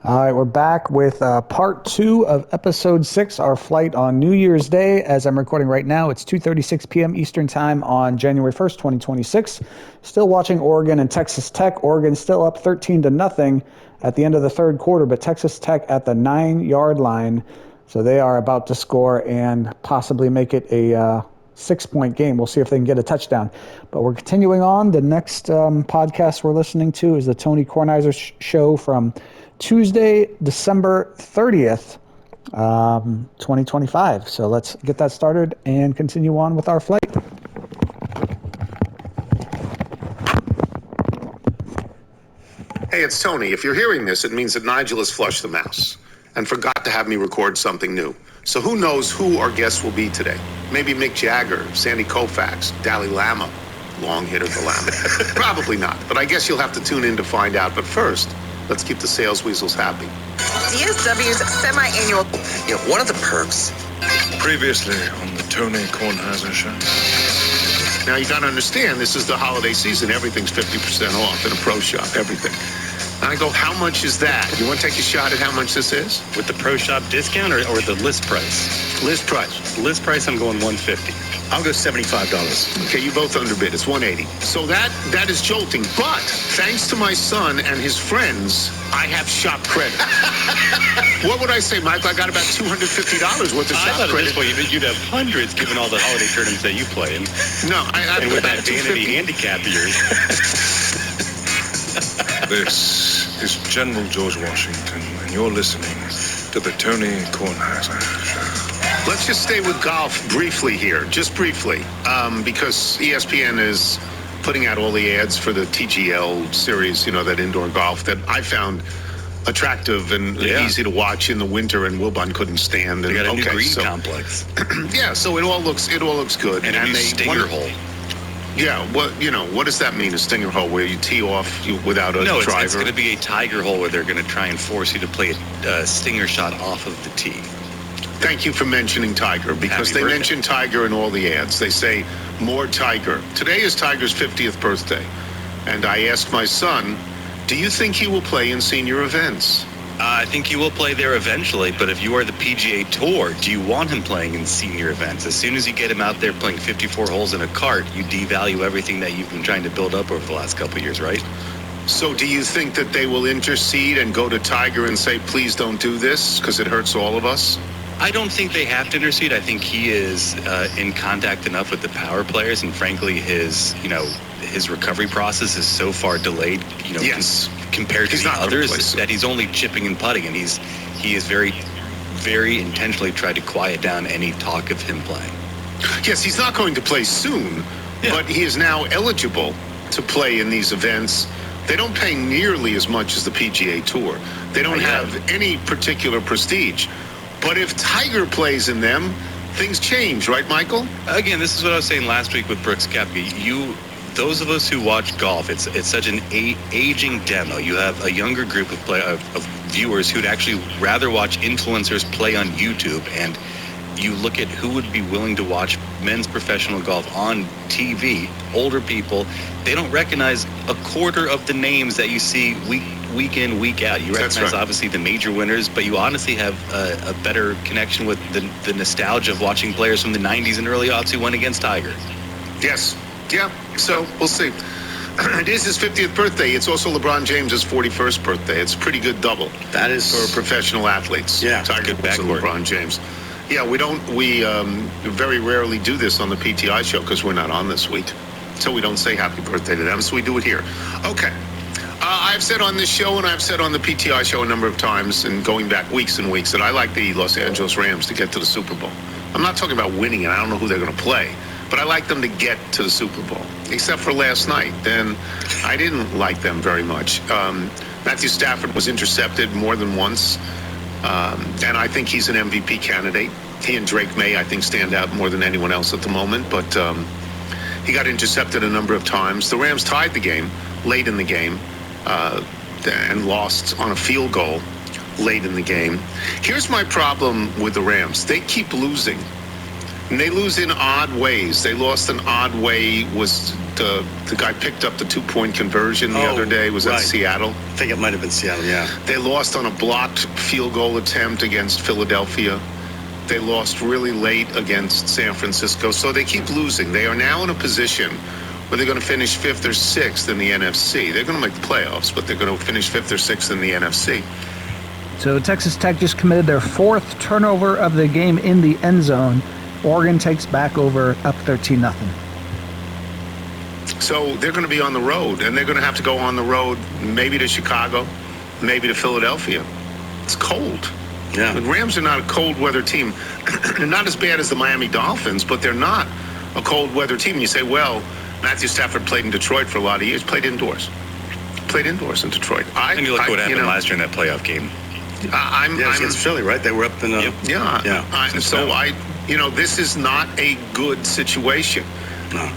All right, we're back with part 2 of episode 6, our flight on New Year's Day. As I'm recording right now, it's 2:36 p.m. Eastern Time on January 1st, 2026. Still watching Oregon and Texas Tech. Oregon still up 13-0 at the end of the third quarter, but Texas Tech at the 9-yard line. So they are about to score and possibly make it a 6-point game. We'll see if they can get a touchdown. But we're continuing on. The next podcast we're listening to is the Tony Kornheiser show from Tuesday, December 30th, 2025. So let's get that started and continue on with our flight. Hey, it's Tony. If you're hearing this, it means that Nigel has flushed the mouse and forgot to have me record something new. So who knows who our guests will be today? Maybe Mick Jagger, Sandy Koufax, Dalai Lama, long hitter the Lama. Probably not, but I guess you'll have to tune in to find out. But first, let's keep the sales weasels happy. DSW's semi-annual... You know, one of the perks... Previously on the Tony Kornheiser show. Now, you got to understand, this is the holiday season. Everything's 50% off in a pro shop, everything. And I go, how much is that? You want to take a shot at how much this is? With the pro shop discount or the list price? List price. List price, I'm going $150. I'll go $75. Okay, you both underbid. It's $180. So that is jolting. But thanks to my son and his friends, I have shop credit. What would I say, Michael? I got about $250 worth of shop credit. I thought you'd have hundreds given all the holiday tournaments that you play in. No, and with that vanity handicap of yours. This is General George Washington, and you're listening to the Tony Kornheiser show. Let's just stay with golf briefly here, just briefly, because ESPN is putting out all the ads for the TGL series, you know, that indoor golf that I found attractive and easy to watch in the winter, and Wilbon couldn't stand. They got a new green complex. Yeah, so it all looks good. And a new stinger hole. Yeah, what does that mean, a stinger hole, where you tee off without a driver? No, it's going to be a tiger hole where they're going to try and force you to play a stinger shot off of the tee. Thank you for mentioning Tiger, because they mention Tiger in all the ads. They say more Tiger. Today is Tiger's 50th birthday, and I asked my son, do you think he will play in senior events? I think he will play there eventually, but if you are the PGA Tour, do you want him playing in senior events? As soon as you get him out there playing 54 holes in a cart, you devalue everything that you've been trying to build up over the last couple of years, right? So do you think that they will intercede and go to Tiger and say, please don't do this, because it hurts all of us? I don't think they have to intercede. I think he is in contact enough with the power players, and frankly, his recovery process is so far delayed, compared to the others, that he's only chipping and putting, and he is very, very intentionally tried to quiet down any talk of him playing. Yes, he's not going to play soon, but he is now eligible to play in these events. They don't pay nearly as much as the PGA Tour. They don't have any particular prestige. But if Tiger plays in them, things change, right, Michael? Again, this is what I was saying last week with Brooks Koepka. Those of us who watch golf, it's such an aging demo. You have a younger group of viewers who'd actually rather watch influencers play on YouTube, and you look at who would be willing to watch men's professional golf on TV. Older people, they don't recognize a quarter of the names that you see week in, week out. You recognize obviously the major winners, but you honestly have a better connection with the nostalgia of watching players from the 90s and early aughts who went against Tiger. Yes. Yeah, so we'll see. It is his 50th birthday. It's also LeBron James's 41st birthday. It's a pretty good double. That is for professional athletes. Yeah, Tiger Woods and LeBron James. Yeah, we very rarely do this on the PTI show because we're not on this week. So we don't say happy birthday to them, so we do it here. Okay. I've said on this show and I've said on the PTI show a number of times, and going back weeks and weeks, that I like the Los Angeles Rams to get to the Super Bowl. I'm not talking about winning it. I don't know who they're going to play. But I like them to get to the Super Bowl, except for last night. Then I didn't like them very much. Matthew Stafford was intercepted more than once, and I think he's an MVP candidate. He and Drake May, I think, stand out more than anyone else at the moment, but he got intercepted a number of times. The Rams tied the game late in the game and lost on a field goal late in the game. Here's my problem with the Rams. They keep losing. And they lose in odd ways. They lost an odd way. Was the guy picked up the 2-point conversion the other day? Was that Seattle? I think it might have been Seattle, yeah. They lost on a blocked field goal attempt against Philadelphia. They lost really late against San Francisco. So they keep losing. They are now in a position where they're going to finish 5th or 6th in the NFC. They're going to make the playoffs, but they're going to finish 5th or 6th in the NFC. So Texas Tech just committed their 4th turnover of the game in the end zone. Oregon takes back over, up 13-0. So they're going to be on the road, and they're going to have to go on the road maybe to Chicago, maybe to Philadelphia. It's cold. Yeah. The Rams are not a cold weather team. They're not as bad as the Miami Dolphins, but they're not a cold weather team. And you say, well, Matthew Stafford played in Detroit for a lot of years, played indoors in Detroit. And you look what happened last year in that playoff game. I'm against Philly, right? They were up in the... this is not a good situation. No.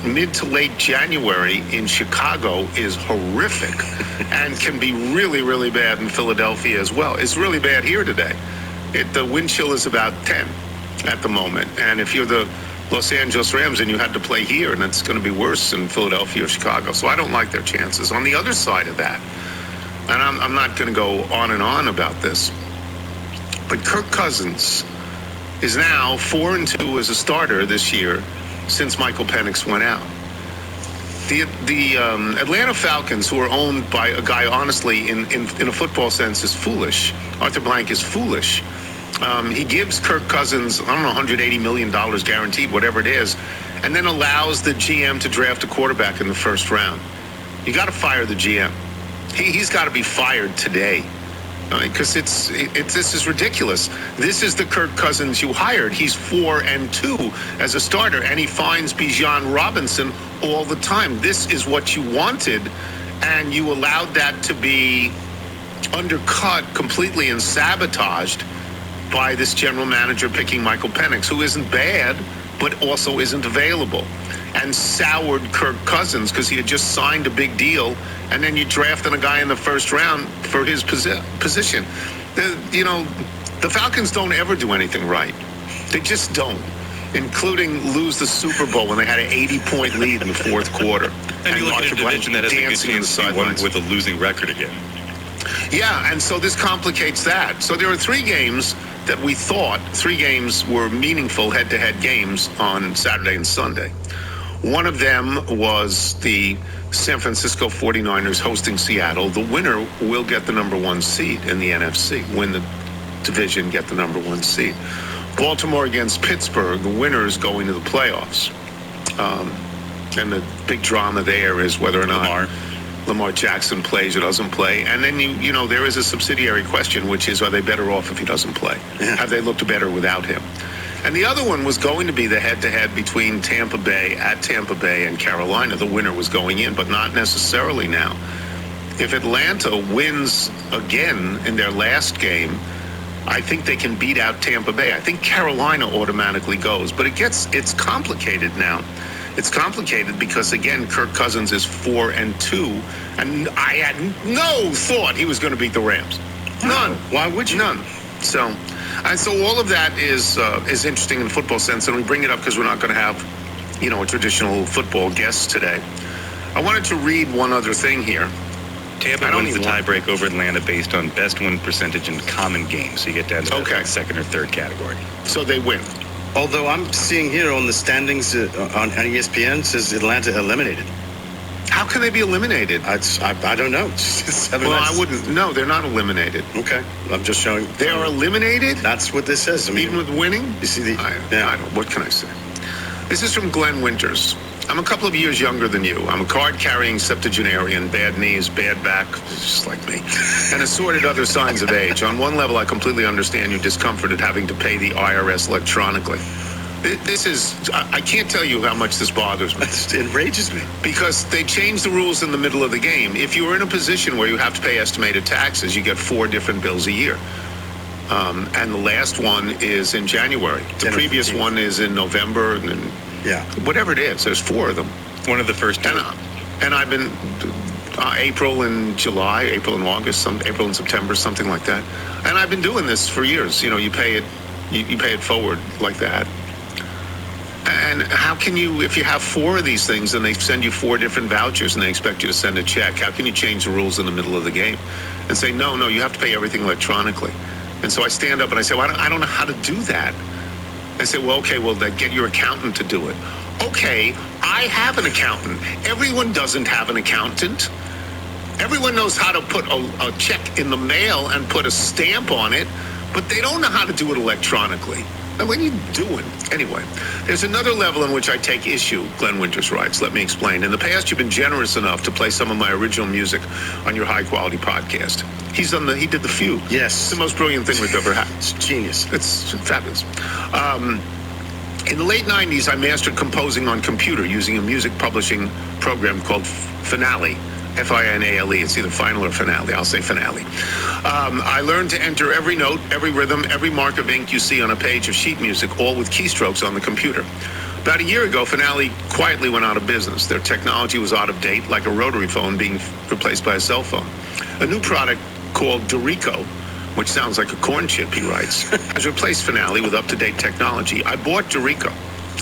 Mid to late January in Chicago is horrific and can be really, really bad in Philadelphia as well. It's really bad here today. The wind chill is about 10 at the moment. And if you're the Los Angeles Rams and you had to play here, and it's going to be worse in Philadelphia or Chicago. So I don't like their chances. On the other side of that, and I'm not going to go on and on about this, but Kirk Cousins is now 4-2 as a starter this year since Michael Penix went out. The Atlanta Falcons, who are owned by a guy, honestly, in a football sense, is foolish. Arthur Blank is foolish. He gives Kirk Cousins, I don't know, $180 million guaranteed, whatever it is, and then allows the GM to draft a quarterback in the first round. You got to fire the GM. He's got to be fired today. Because this is ridiculous. This is the Kirk Cousins you hired. He's 4-2 as a starter, and he finds Bijan Robinson all the time. This is what you wanted, and you allowed that to be undercut completely and sabotaged by this general manager picking Michael Penix, who isn't bad, but also isn't available, and soured Kirk Cousins because he had just signed a big deal, and then you drafted a guy in the first round for his position. The Falcons don't ever do anything right. They just don't, including lose the Super Bowl when they had an 80-point lead in the fourth quarter. And you look at a division that has a good chance to be won with a losing record again. Yeah, and so this complicates that. So there are 3 games that we thought, 3 games were meaningful head-to-head games on Saturday and Sunday. One of them was the San Francisco 49ers hosting Seattle. The winner will get the number 1 seed in the NFC, win the division, get the number 1 seed. Baltimore against Pittsburgh, the winner is going to the playoffs. And the big drama there is whether or not Lamar Jackson plays or doesn't play. And then, there is a subsidiary question, which is, are they better off if he doesn't play? Yeah. Have they looked better without him? And the other one was going to be the head-to-head between Tampa Bay and Carolina. The winner was going in, but not necessarily now. If Atlanta wins again in their last game, I think they can beat out Tampa Bay. I think Carolina automatically goes, but it's complicated now. It's complicated because, again, Kirk Cousins is 4-2, and I had no thought he was going to beat the Rams. None. Why would you? None. So all of that is interesting in the football sense, and we bring it up because we're not going to have, a traditional football guest today. I wanted to read one other thing here. Tampa wins the tiebreak over Atlanta based on best win percentage in common games. So you get down to the second or third category. So they win. Although I'm seeing here on the standings on ESPN says Atlanta eliminated. How can they be eliminated? I don't know. I wouldn't. No, they're not eliminated. Okay, I'm just showing. They are eliminated? That's what this says. I mean, even with winning? You see I don't. What can I say? This is from Glenn Winters. I'm a couple of years younger than you. I'm a card-carrying septuagenarian, bad knees, bad back, just like me, and assorted other signs of age. On one level, I completely understand your discomfort at having to pay the IRS electronically. I can't tell you how much this bothers me. It enrages me. Because they change the rules in the middle of the game. If you're in a position where you have to pay estimated taxes, you get 4 different bills a year. And the last one is in January. The previous one is in November, and then whatever it is, there's 4 of them. One of the first 2. And I've been April and July, April and August, April and September, something like that. And I've been doing this for years. You pay it You pay it forward like that. And how can you, if you have 4 of these things and they send you 4 different vouchers and they expect you to send a check, how can you change the rules in the middle of the game and say, no, you have to pay everything electronically? And so I stand up and I say, well, I don't know how to do that. I say, well, okay, then get your accountant to do it. Okay, I have an accountant. Everyone doesn't have an accountant. Everyone knows how to put a check in the mail and put a stamp on it, but they don't know how to do it electronically. Now, what are you doing? Anyway, there's another level in which I take issue, Glenn Winters writes. Let me explain. In the past, you've been generous enough to play some of my original music on your high-quality podcast. He did the few. Yes. It's the most brilliant thing we've ever had. It's genius. It's fabulous. In the late 90s, I mastered composing on computer using a music publishing program called Finale. Finale. It's either final or finale. I'll say finale. I learned to enter every note, every rhythm, every mark of ink you see on a page of sheet music, all with keystrokes on the computer. About a year ago, Finale quietly went out of business. Their technology was out of date, like a rotary phone being replaced by a cell phone. A new product called Dorico, which sounds like a corn chip, he writes, has replaced Finale with up-to-date technology. I bought Dorico.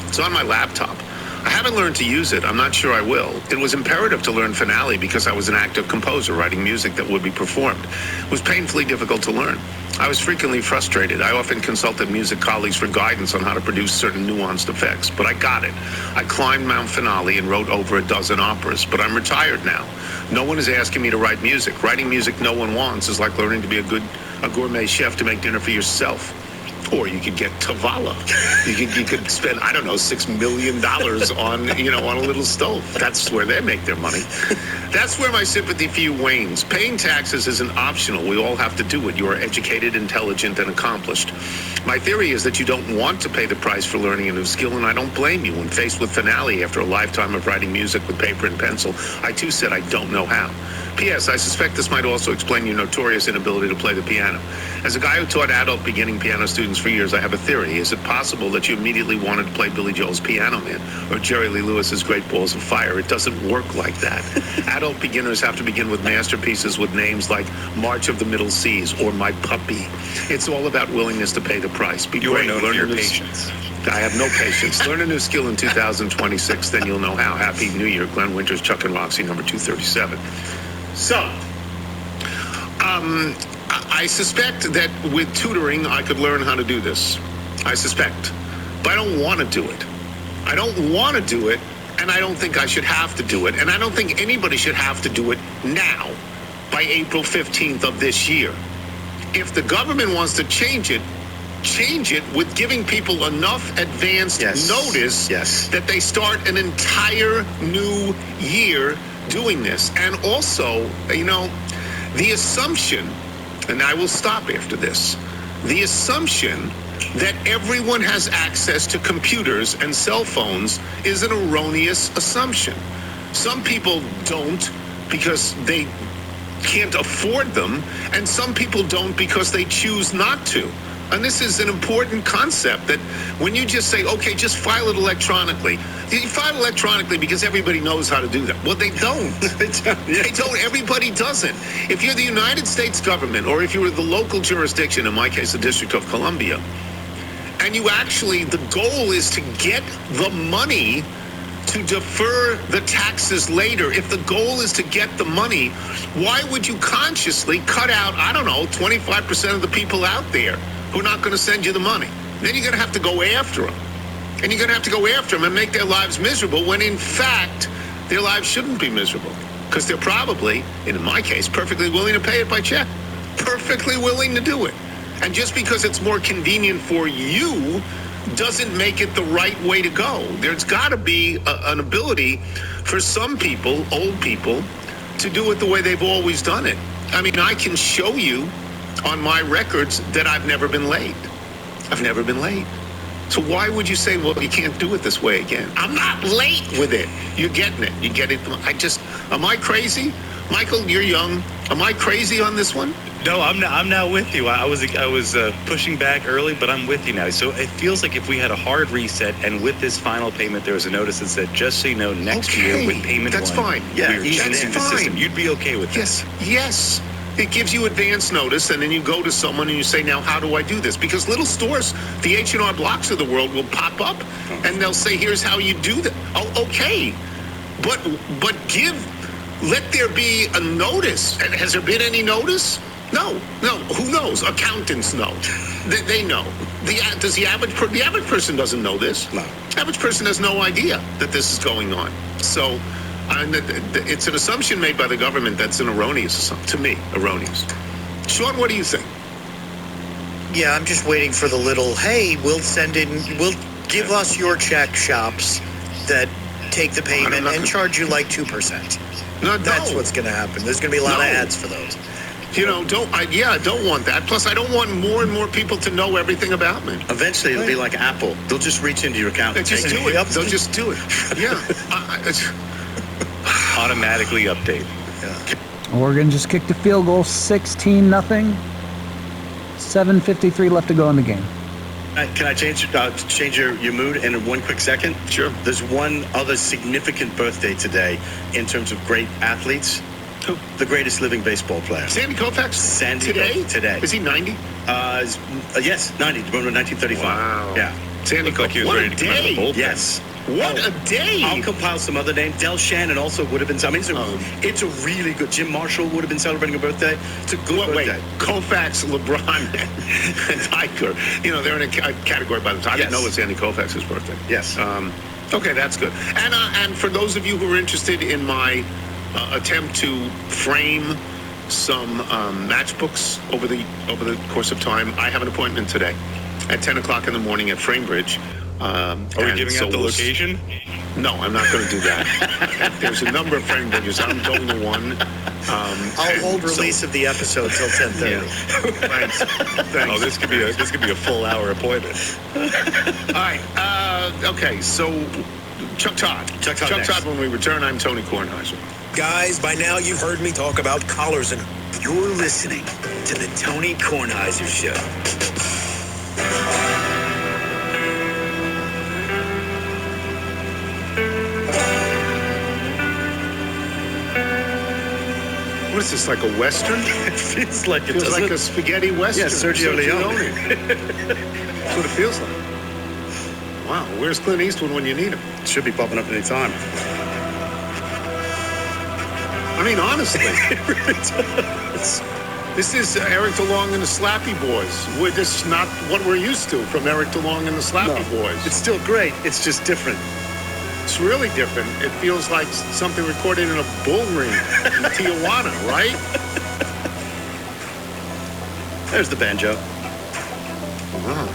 It's on my laptop. I haven't learned to use it. I'm not sure I will. It was imperative to learn Finale because I was an active composer writing music that would be performed. It was painfully difficult to learn. I was frequently frustrated. I often consulted music colleagues for guidance on how to produce certain nuanced effects, but I got it. I climbed Mount Finale and wrote over a dozen operas, but I'm retired now. No one is asking me to write music. Writing music no one wants is like learning to be a gourmet chef to make dinner for yourself. Or you could get Tavala. You could spend, I don't know, $6 million on a little stove. That's where they make their money. That's where my sympathy for you wanes. Paying taxes isn't optional. We all have to do it. You are educated, intelligent, and accomplished. My theory is that you don't want to pay the price for learning a new skill, and I don't blame you. When faced with Finale after a lifetime of writing music with paper and pencil, I too said I don't know how. P.S. I suspect this might also explain your notorious inability to play the piano. As a guy who taught adult beginning piano students for years, I have a theory. Is it possible that you immediately wanted to play Billy Joel's Piano Man or Jerry Lee Lewis's Great Balls of Fire? It doesn't work like that. Adult beginners have to begin with masterpieces with names like March of the Middle Seas or My Puppy. It's all about willingness to pay the price. Be great. Learn your patience. I have no patience. Learn a new skill in 2026, then you'll know how. Happy New Year. Glenn Winters, Chuck and Roxy, number 237. So, I suspect that with tutoring, I could learn how to do this. I suspect. But I don't want to do it. I don't want to do it, and I don't think I should have to do it. And I don't think anybody should have to do it now, by April 15th of this year. If the government wants to change it with giving people enough advanced notice that they start an entire new year doing this. And also, the assumption, and I will stop after this, the assumption that everyone has access to computers and cell phones is an erroneous assumption. Some people don't because they can't afford them, and some people don't because they choose not to. And this is an important concept that when you just say, okay, just file it electronically. You file electronically because everybody knows how to do that. Well, they don't. They don't. Everybody doesn't. If you're the United States government, or if you were the local jurisdiction, in my case, the District of Columbia, and you actually, the goal is to get the money to defer the taxes later. If the goal is to get the money, why would you consciously cut out, 25% of the people out there who are not going to send you the money? Then you're going to have to go after them. And you're going to have to go after them and make their lives miserable when, in fact, their lives shouldn't be miserable. Because they're probably, in my case, perfectly willing to pay it by check. Perfectly willing to do it. And just because it's more convenient for you doesn't make it the right way to go. There's got to be an ability for some people, old people, to do it the way they've always done it. I mean, I can show you on my records that I've never been late. I've never been late. So why would you say, well, you can't do it this way again? I'm not late with it. You're getting it. You get it. Am I crazy? Michael, you're young. Am I crazy on this one? No, I'm now with you. I was pushing back early, but I'm with you now. So it feels like if we had a hard reset, and with this final payment, there was a notice that said, just so you know, next year with payment that's one, fine. we're easing into the system. You'd be okay with this? Yes. It gives you advance notice, and then you go to someone and you say, now, how do I do this? Because little stores, the H&R Blocks of the world will pop up, and they'll say, here's how you do that. Oh, okay. But let there be a notice. And has there been any notice? No. Who knows? Accountants know. They know. Does the average person doesn't know this? No. The average person has no idea that this is going on. So it's an assumption made by the government that's an erroneous assumption. To me, erroneous. Sean, what do you think? Yeah, I'm just waiting for the little, hey, we'll give us your check shops that take the payment and charge you like 2%. No, That's what's going to happen. There's going to be a lot of ads for those. I don't want that. Plus, I don't want more and more people to know everything about me. Eventually, it'll be like Apple. They'll just reach into your account They'll and just take do it. They'll just do it. Yeah. Automatically update. Yeah. Oregon just kicked a field goal, 16-0. 7:53 left to go in the game. Can I change your mood in one quick second? Sure. There's one other significant birthday today in terms of great athletes. Who? The greatest living baseball player. Sandy Koufax? Today? Is he 90? Yes, 90. Born in 1935. Wow. Yeah. Sandy Looked like he was What ready a to come out of the day. bullpen. Yes. What a day. I'll compile some other names. Del Shannon also would have been. I mean, it's a really good. Jim Marshall would have been celebrating a birthday. It's a good birthday. Koufax, LeBron, and Tiger. They're in a category by themselves. I didn't know it was Sandy Koufax's birthday. Yes. Okay, that's good. And for those of you who are interested in my attempt to frame some matchbooks over the course of time, I have an appointment today at 10 o'clock in the morning at Framebridge. Are we giving out the location? No, I'm not going to do that. There's a number of Framebridges. I'm going to one. I'll hold release of the episode till 10:30. Yeah. Thanks. Oh, this could be a full hour appointment. All right. Okay. So, Chuck Todd. Chuck Todd when we return. I'm Tony Kornheiser. Guys, by now you've heard me talk about collars, and you're listening to the Tony Kornheiser Show. What is this, like a Western? It feels like it. Feels doesn't like it? a spaghetti Western. Yeah, Sergio Leone. That's what it feels like. Wow, where's Clint Eastwood when you need him? Should be popping up any time. I mean, honestly. This is Eric DeLong and the Slappy Boys. This is not what we're used to from Eric DeLong and the Slappy Boys. It's still great. It's just different. It's really different. It feels like something recorded in a bull ring in Tijuana, right? There's the banjo. Wow.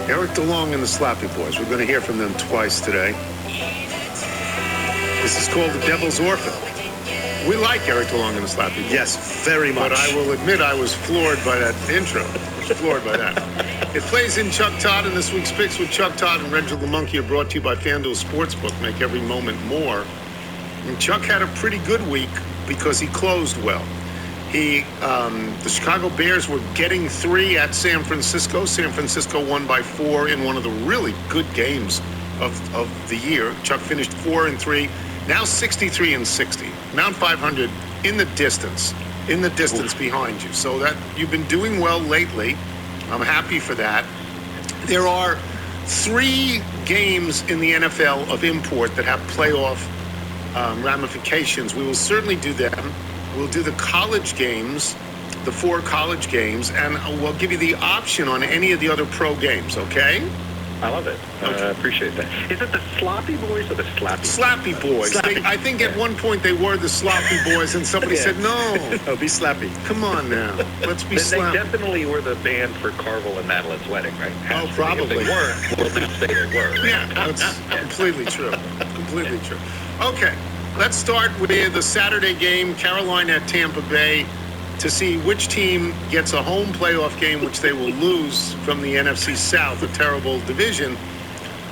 Eric DeLong and the Slappy Boys. We're going to hear from them twice today. This is called The Devil's Orphan. We like Eric DeLong and the Slappy Boys. Yes, very much. But I will admit I was floored by that intro. I was floored by that. It plays in Chuck Todd, and this week's Picks with Chuck Todd and Reginald the Monkey are brought to you by FanDuel Sportsbook. Make every moment more. And Chuck had a pretty good week because he closed well. The Chicago Bears were getting 3 at San Francisco. San Francisco won by 4 in one of the really good games of the year. Chuck finished 4-3. Now 63-60. Mount 500 in the distance behind you. So that you've been doing well lately. I'm happy for that. There are 3 games in the NFL of import that have playoff ramifications. We will certainly do them. We'll do the college games, the 4 college games, and we'll give you the option on any of the other pro games, okay? I love it. I appreciate that. Is it the Sloppy Boys or the Slappy? Slappy Boys. I think at one point they were the Sloppy Boys, and somebody said, no. No, be slappy. Come on now. Let's be They slappy. definitely were the band for Carvel and Madeline's wedding, right? Oh, probably. If they weren't, we'll just say they were. Yeah, that's completely true. Completely true. Okay, let's start with the Saturday game, Carolina at Tampa Bay, to see which team gets a home playoff game, which they will lose from the NFC South, a terrible division.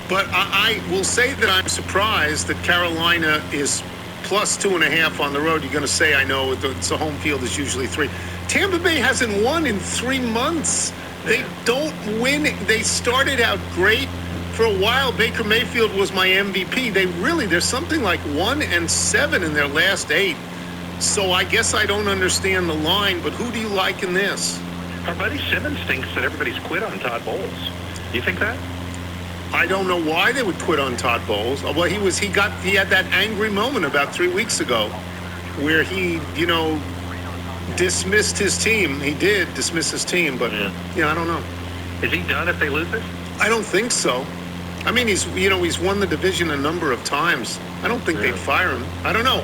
But I will say that I'm surprised that Carolina is plus 2.5 on the road. You're going to say, I know, it's a home field is usually 3. Tampa Bay hasn't won in 3 months. They don't win. They started out great. For a while, Baker Mayfield was my MVP. There's something like 1-7 in their last 8. So I guess I don't understand the line, but who do you like in this? Our buddy Simmons thinks that everybody's quit on Todd Bowles. Do you think that? I don't know why they would quit on Todd Bowles. Well, he had that angry moment about 3 weeks ago where he, dismissed his team. He did dismiss his team, but I don't know. Is he done if they lose this? I don't think so. I mean, he's won the division a number of times. I don't think they'd fire him. I don't know,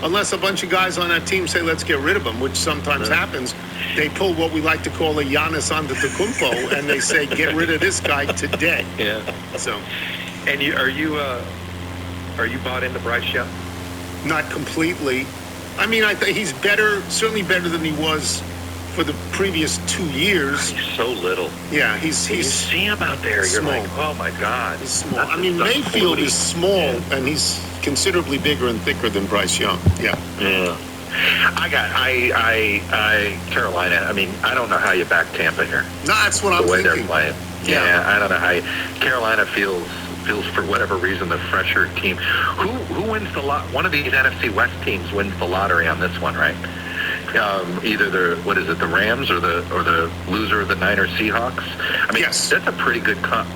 unless a bunch of guys on that team say, let's get rid of him, which sometimes happens. They pull what we like to call a Giannis Antetokounmpo, and they say, get rid of this guy today. Yeah. So. And are you bought into Bryce Young? Not completely. I mean, I think he's certainly better than he was for the previous 2 years. He's so little. Yeah, he's you see him out there, small. You're like, oh my God. He's small. I mean, Mayfield is small, and he's considerably bigger and thicker than Bryce Young. Yeah. Yeah. Carolina. I mean, I don't know how you back Tampa here. No, that's what I'm thinking. The way thinking. they're playing. Yeah, I don't know how Carolina feels for whatever reason the fresher team. Who wins the lot? One of these NFC West teams wins the lottery on this one, right? Either the Rams or the loser of the Niners Seahawks. I mean, yes. That's a pretty good comp.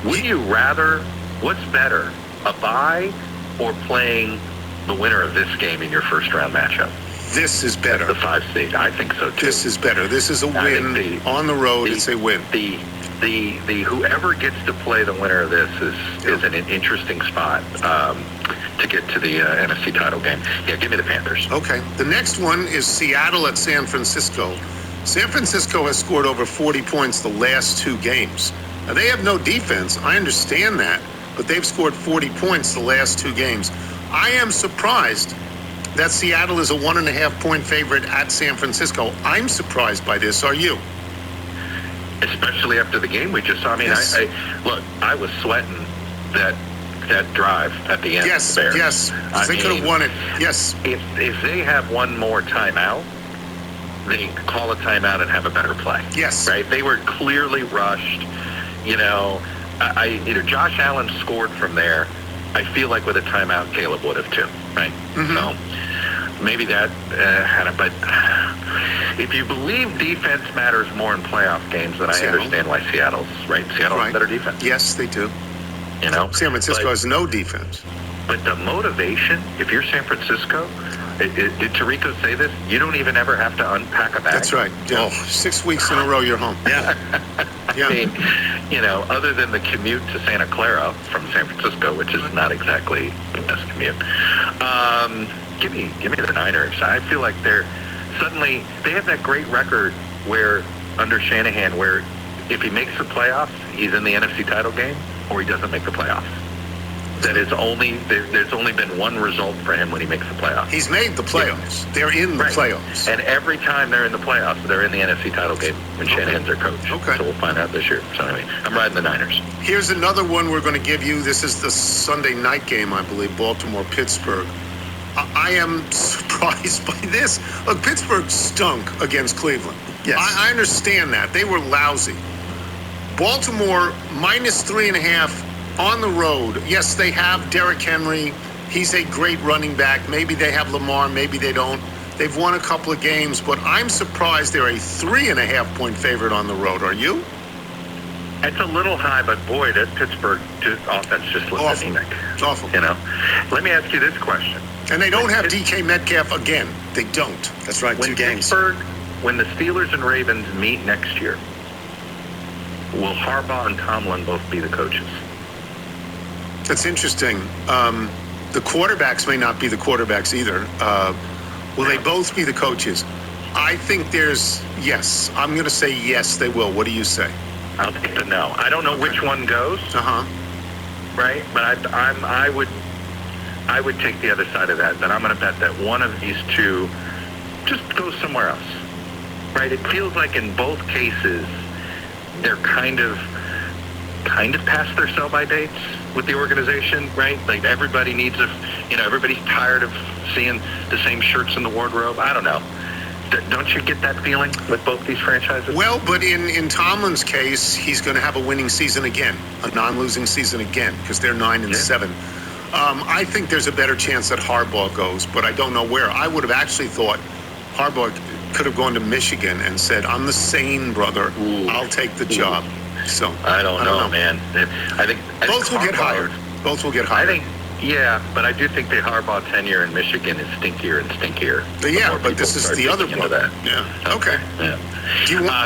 Would you rather? What's better, a bye or playing the winner of this game in your first round matchup? This is better. The 5 seed. I think so too. This is better. This is a win on the road. It's a win. The whoever gets to play the winner of this is an interesting spot to get to the NFC title game. Yeah, give me the Panthers. Okay. The next one is Seattle at San Francisco. San Francisco has scored over 40 points the last 2 games. Now, they have no defense. I understand that. But they've scored 40 points the last 2 games. I am surprised that Seattle is a 1.5-point favorite at San Francisco. I'm surprised by this. Are you? Especially after the game we just saw. I mean, yes. I was sweating that drive at the end. Yes, of the Bears. yes. They could have won it. Yes. If they have one more timeout, they call a timeout and have a better play. Yes. Right? They were clearly rushed. Josh Allen scored from there. I feel like with a timeout, Caleb would have too. Right? Mm-hmm. So maybe that but if you believe defense matters more in playoff games, then I understand why Seattle has better defense. Yes, they do. San Francisco has no defense. But the motivation, if you're San Francisco, did Tirico say this? You don't even ever have to unpack a bag. That's right. Yeah. 6 weeks in a row, you're home. Yeah. Yeah. I mean, other than the commute to Santa Clara from San Francisco, which is not exactly the best commute. Give me the Niners. I feel like they have that great record where under Shanahan, where if he makes the playoffs, he's in the NFC title game, or he doesn't make the playoffs. There's only been one result for him when he makes the playoffs. He's made the playoffs. They're in the playoffs. And every time they're in the playoffs, they're in the NFC title game when Shanahan's their coach. Okay. So we'll find out this year. So anyway, I'm riding the Niners. Here's another one we're going to give you. This is the Sunday night game, I believe, Baltimore-Pittsburgh. I am surprised by this. Look, Pittsburgh stunk against Cleveland. Yes. I understand that. They were lousy. Baltimore, -3.5 on the road. Yes, they have Derrick Henry. He's a great running back. Maybe they have Lamar. Maybe they don't. They've won a couple of games, but I'm surprised they're a 3.5-point favorite on the road. Are you? It's a little high, but boy, that Pittsburgh offense just looks anemic. It's awful. Let me ask you this question. And they don't have DK Metcalf again. They don't. That's right. When 2 games. When the Steelers and Ravens meet next year, will Harbaugh and Tomlin both be the coaches? That's interesting. The quarterbacks may not be the quarterbacks either. Will they both be the coaches? I think yes. I'm going to say yes, they will. What do you say? I'll take the no. I don't know which one goes. Right? But I would take the other side of that. That I'm going to bet that one of these two just goes somewhere else. Right? It feels like in both cases they're kind of past their sell-by dates with the organization, right? Like everybody needs everybody's tired of seeing the same shirts in the wardrobe. I don't know. Don't you get that feeling with both these franchises? Well, but in Tomlin's case, he's going to have a winning season again, a non-losing season again, because they're 9-7. I think there's a better chance that Harbaugh goes, but I don't know where. I would have actually thought Harbaugh could have gone to Michigan and said, I'm the sane brother. I'll take the job. So I don't know, man. I think both will get hired. Both will get hired. But I do think the Harbaugh tenure in Michigan is stinkier and stinkier. Yeah, but this is the other part. Yeah. Okay. Yeah.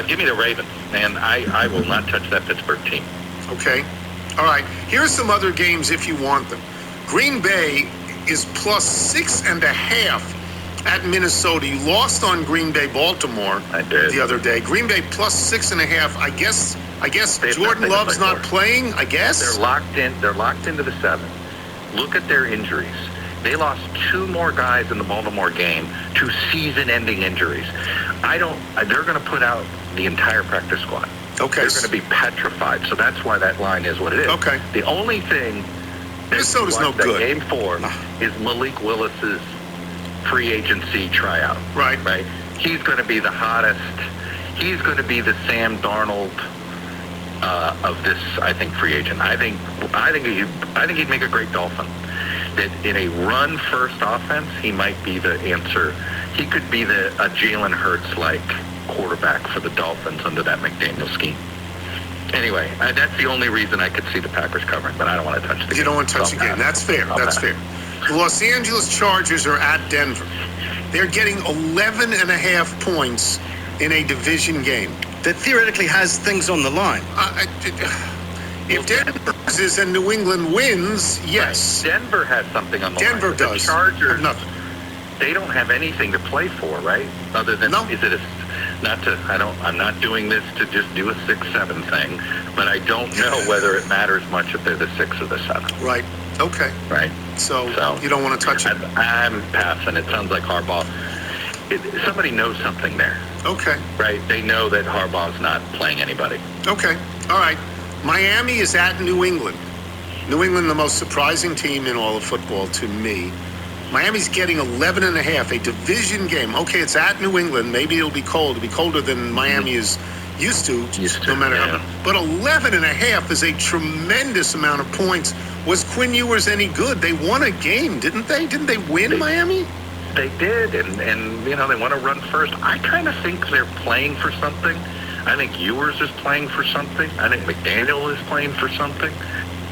Give me the Ravens, man. I will not touch that Pittsburgh team. Okay. All right. Here are some other games if you want them. Green Bay is plus 6.5 at Minnesota. You lost on Green Bay, Baltimore the other day. Green Bay plus 6.5. I guess Jordan Love's not playing. I guess they're locked in. They're locked into the 7. Look at their injuries. They lost 2 more guys in the Baltimore game to season-ending injuries. They're going to put out the entire practice squad. Okay. They're going to be petrified. So that's why that line is what it is. Okay. The only thing Minnesota's no good. Game 4 is Malik Willis's free agency tryout. Right. He's going to be the hottest. He's going to be the Sam Darnold of this, I think, free agent. I think he'd make a great Dolphin. That in a run-first offense, he might be the answer. He could be a Jalen Hurts-like quarterback for the Dolphins under that McDaniel scheme. Anyway, that's the only reason I could see the Packers covering, but I don't want to touch the game. You don't want to touch the game. That's fair. That's fair. The Los Angeles Chargers are at Denver. They're getting 11.5 points in a division game. That theoretically has things on the line. If Denver loses and New England wins, yes. Denver has something on the line. Denver does. The Chargers, nothing. They don't have anything to play for, right? Other than, I'm not doing this to just do a 6-7 thing, but I don't know whether it matters much if they're the 6 or the 7. Right. Okay. Right. So you don't want to touch it? I'm passing. It sounds like Harbaugh. Somebody knows something there. Okay. Right. They know that Harbaugh's not playing anybody. Okay. All right. Miami is at New England. New England, the most surprising team in all of football to me. Miami's getting 11.5, a division game. Okay, it's at New England. Maybe it'll be cold. It'll be colder than Miami is used to no matter how. But 11.5 is a tremendous amount of points. Was Quinn Ewers any good? They won a game, didn't they? Didn't they win Miami? They did, and they want to run first. I kind of think they're playing for something. I think Ewers is playing for something. I think McDaniel is playing for something.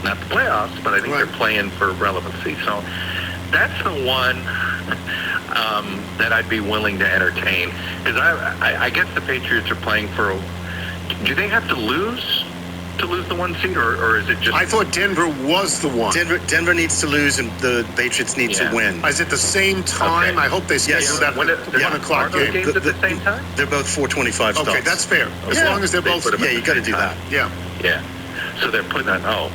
Not the playoffs, but I think they're playing for relevancy. So that's the one that I'd be willing to entertain. Because I guess the Patriots are playing for. Do they have to lose the 1 seed, or is it just? I thought Denver was the one. Denver needs to lose, and the Patriots need to win. Is it the same time? Okay. I hope they schedule that 1 o'clock game. Games at the same time? They're both 4:25 starts. Okay, that's fair. As long as they're both. Yeah, you got to do that. Yeah. Yeah. So they're putting on. Oh,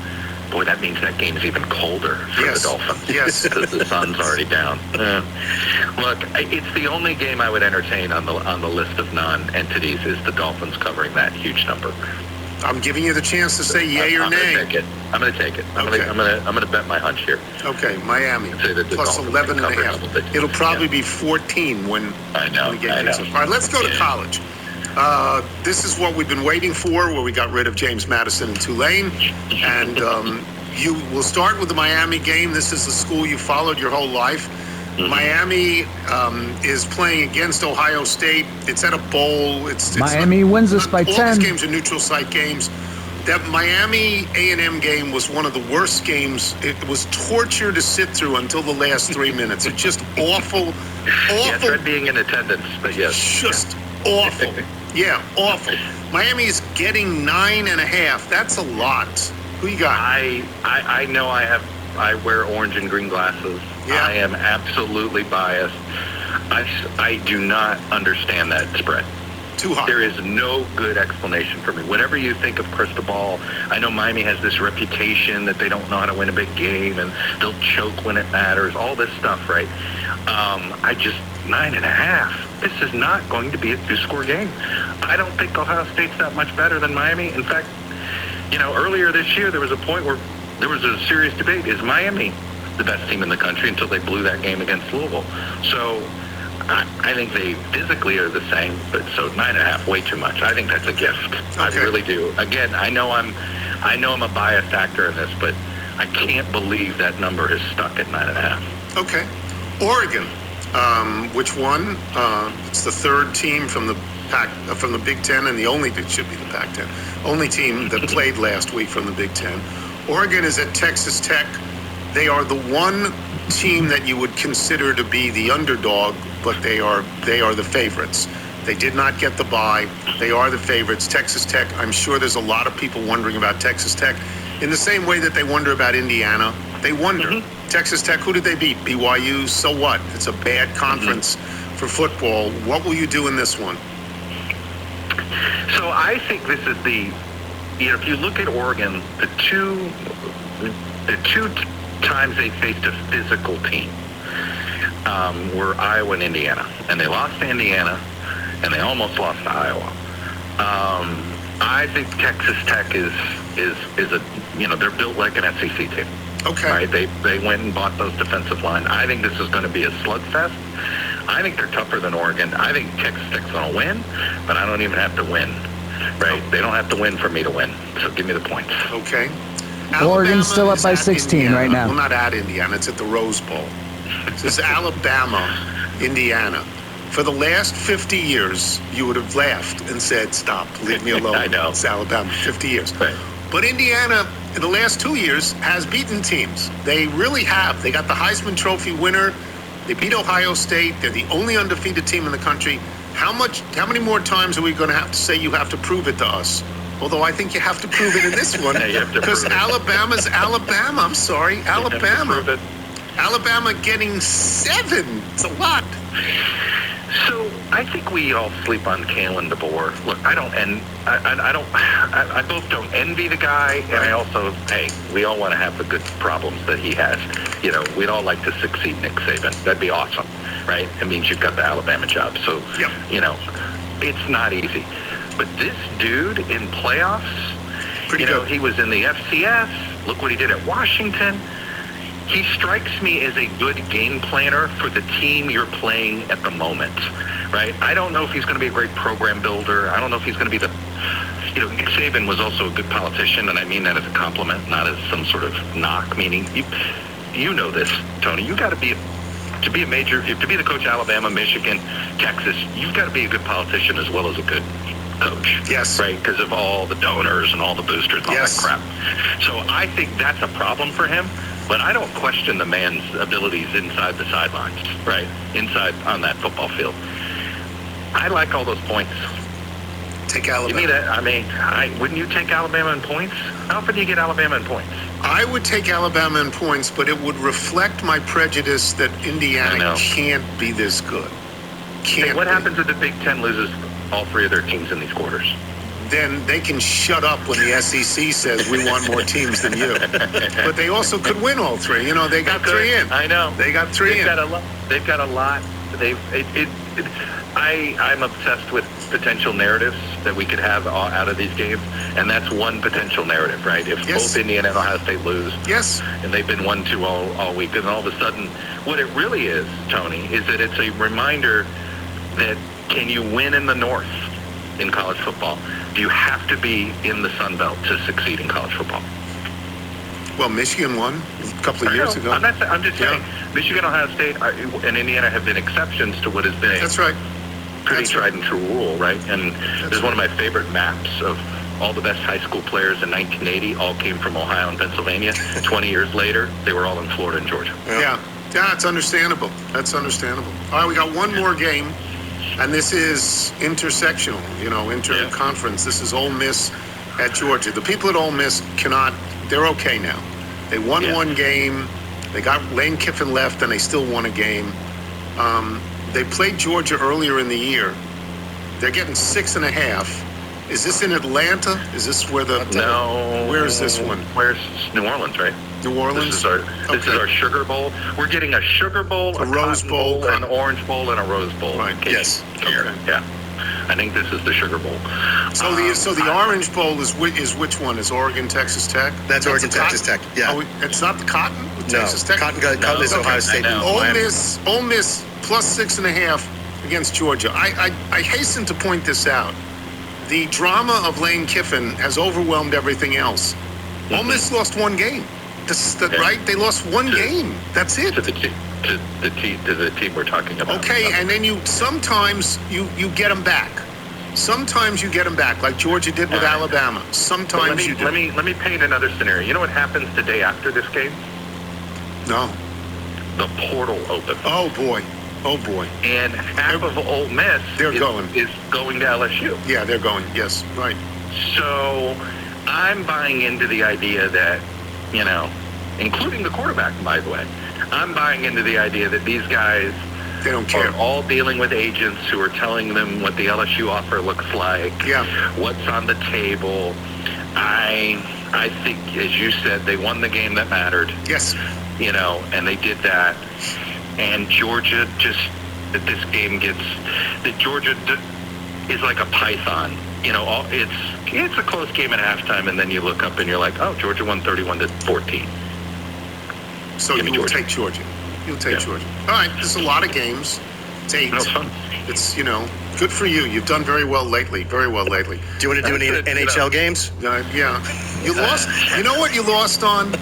boy, that means that game's even colder for the Dolphins. Yes. Because the sun's already down. Look, it's the only game I would entertain on the list of non-entities is the Dolphins covering that huge number. I'm giving you the chance to say yay or nay. I'm going to take it. I'm going to bet my hunch here. Okay, Miami plus 11.5. It'll probably be 14 when the game gets up. All right, let's go to college. This is what we've been waiting for, where we got rid of James Madison and Tulane, and you will start with the Miami game. This is the school you followed your whole life. Mm-hmm. Miami is playing against Ohio State. It's at a bowl. Miami wins this by 10. All these games are neutral site games. That Miami A&M game was one of the worst games. It was torture to sit through until the last 3 minutes. It's just awful. Yeah, I tried being in attendance, but yes. Just awful. Yeah, awful. Miami is getting 9.5. That's a lot. Who you got? I know I wear orange and green glasses. Yeah. I am absolutely biased. I do not understand that spread. Too high. There is no good explanation for me. Whenever you think of cristobal, I know Miami has this reputation that they don't know how to win a big game and they'll choke when it matters, all this stuff, right? 9.5. This is not going to be a 2-score game. I don't think Ohio State's that much better than Miami. In fact, earlier this year there was a point where there was a serious debate. Is Miami the best team in the country until they blew that game against Louisville? So I think they physically are the same, but so 9.5, way too much. I think that's a gift. Okay. I really do. Again, I know I'm a biased actor in this, but I can't believe that number is stuck at 9.5. Okay. Oregon, which won? It's the third team from the from the Big Ten, and the only, it should be the Pac-10, only team that played last week from the Big Ten. Oregon is at Texas Tech. They are the one team that you would consider to be the underdog, but they are the favorites. They did not get the bye. They are the favorites. Texas Tech, I'm sure there's a lot of people wondering about Texas Tech in the same way that they wonder about Indiana. They wonder. Texas Tech, who did they beat? BYU, so what? It's a bad conference for football. What will you do in this one? So I think this is if you look at Oregon, the two times they faced a physical team were Iowa and Indiana. And they lost to Indiana, and they almost lost to Iowa. I think Texas Tech is a, they're built like an SEC team. Okay. Right? They went and bought those defensive line. I think this is going to be a slugfest. I think they're tougher than Oregon. I think Texas Tech's going to win, but I don't even have to win. Right? They don't have to win for me to win. So give me the points. Okay. Oregon's still up by 16 Indiana. right now. Well, not at Indiana. It's at the Rose Bowl. This is Alabama, Indiana. For the last 50 years, you would have laughed and said, stop, leave me alone. I know. It's Alabama, 50 years. Right. But Indiana, in the last 2 years, has beaten teams. They really have. They got the Heisman Trophy winner. They beat Ohio State. They're the only undefeated team in the country. How many more times are we going to have to say you have to prove it to us? Although I think you have to prove it in this one. Because Alabama's Alabama. I'm sorry. Alabama. Alabama getting 7. It's a lot. So I think we all sleep on Kalen DeBoer. Look, I both don't envy the guy, and I also, we all want to have the good problems that he has. We'd all like to succeed Nick Saban. That'd be awesome, right? It means you've got the Alabama job. So, it's not easy. But this dude in playoffs, Pretty good. He was in the FCS. Look what he did at Washington. He strikes me as a good game planner for the team you're playing at the moment, right? I don't know if he's going to be a great program builder. I don't know if he's going to be Nick Saban was also a good politician, and I mean that as a compliment, not as some sort of knock, meaning you know this, Tony. You got to be the coach of Alabama, Michigan, Texas, you've got to be a good politician as well as a good coach. Yes. Right? Because of all the donors and all the boosters and all that crap. So I think that's a problem for him. But I don't question the man's abilities inside the sidelines, right? Inside on that football field. I like all those points. Take Alabama. Give me that. Wouldn't you take Alabama in points? How often do you get Alabama in points? I would take Alabama in points, but it would reflect my prejudice that Indiana can't be this good. What happens if the Big Ten loses all 3 of their teams in these quarters? Then they can shut up when the SEC says we want more teams than you. But they also could win all 3. They got 3 in. I know. They got 3 in. They've got a lot. I'm obsessed with potential narratives that we could have out of these games, and that's one potential narrative, right? If both Indiana and Ohio State lose, and they've been 1-2 all week, and all of a sudden, what it really is, Tony, is that it's a reminder that can you win in the North in college football? Do you have to be in the Sun Belt to succeed in college football? Well, Michigan won a couple of years ago. I'm just saying, Michigan, Ohio State, and Indiana have been exceptions to what has been pretty tried and true rule, right? And there's one of my favorite maps of all the best high school players in 1980 all came from Ohio and Pennsylvania. 20 years later, they were all in Florida and Georgia. Yeah, it's understandable. That's understandable. All right, we got one more game, and this is intersectional, inter-conference. This is Ole Miss at Georgia. The people at Ole Miss they're okay now. They won one game. They got Lane Kiffin left, and they still won a game. They played Georgia earlier in the year. They're getting 6.5. Is this in Atlanta? Is this where No. Where is this one? Where's New Orleans, right? New Orleans? This is our Sugar Bowl. We're getting a Sugar Bowl, a Rose Bowl, an Orange Bowl, and a Rose Bowl. Right. Yes. Okay. Yeah. I think this is the Sugar Bowl. So the Orange Bowl is which one? Is Oregon, Texas Tech? That's Oregon, Texas Tech. Yeah. Oh, it's not the Cotton? Texas Tech? Cotton is Ohio State. Ole Miss plus 6.5 against Georgia. I hasten to point this out. The drama of Lane Kiffin has overwhelmed everything else. Ole Miss lost one game. right? They lost one game. That's it. To the team we're talking about. Okay, and then sometimes you get them back. Sometimes you get them back, like Georgia did with Alabama. Sometimes you do. Let me paint another scenario. You know what happens the day after this game? No. The portal opens. Oh boy. And half of Ole Miss is going to LSU. Yeah, they're going. Yes, right. So I'm buying into the idea that, including the quarterback, by the way, I'm buying into the idea that these guys they don't care. Are all dealing with agents who are telling them what the LSU offer looks like, what's on the table. I think, as you said, they won the game that mattered. Yes. And they did that. And Georgia Georgia is like a python. It's a close game at halftime, and then you look up and you're like, oh, Georgia won 31-14. So you will take Georgia. You'll take Georgia. All right, there's a lot of games. It's 8. No fun. It's, good for you. You've done very well lately. Very well lately. Do you want to do any NHL games? Yeah. You lost. You know what you lost on?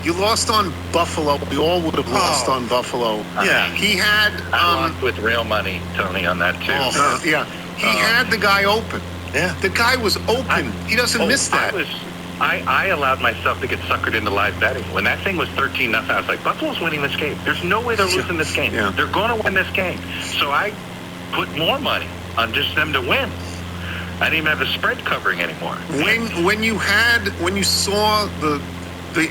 You lost on Buffalo. We all would have lost on Buffalo. Yeah. He had... I lost with real money, Tony, on that, too. Yeah. He had the guy open. Yeah. The guy was open. He doesn't miss that. I allowed myself to get suckered into live betting. When that thing was 13-0, I was like, Buffalo's winning this game. There's no way they're losing this game. Yeah. They're going to win this game. So I put more money on just them to win. I didn't even have the spread covering anymore. When you saw the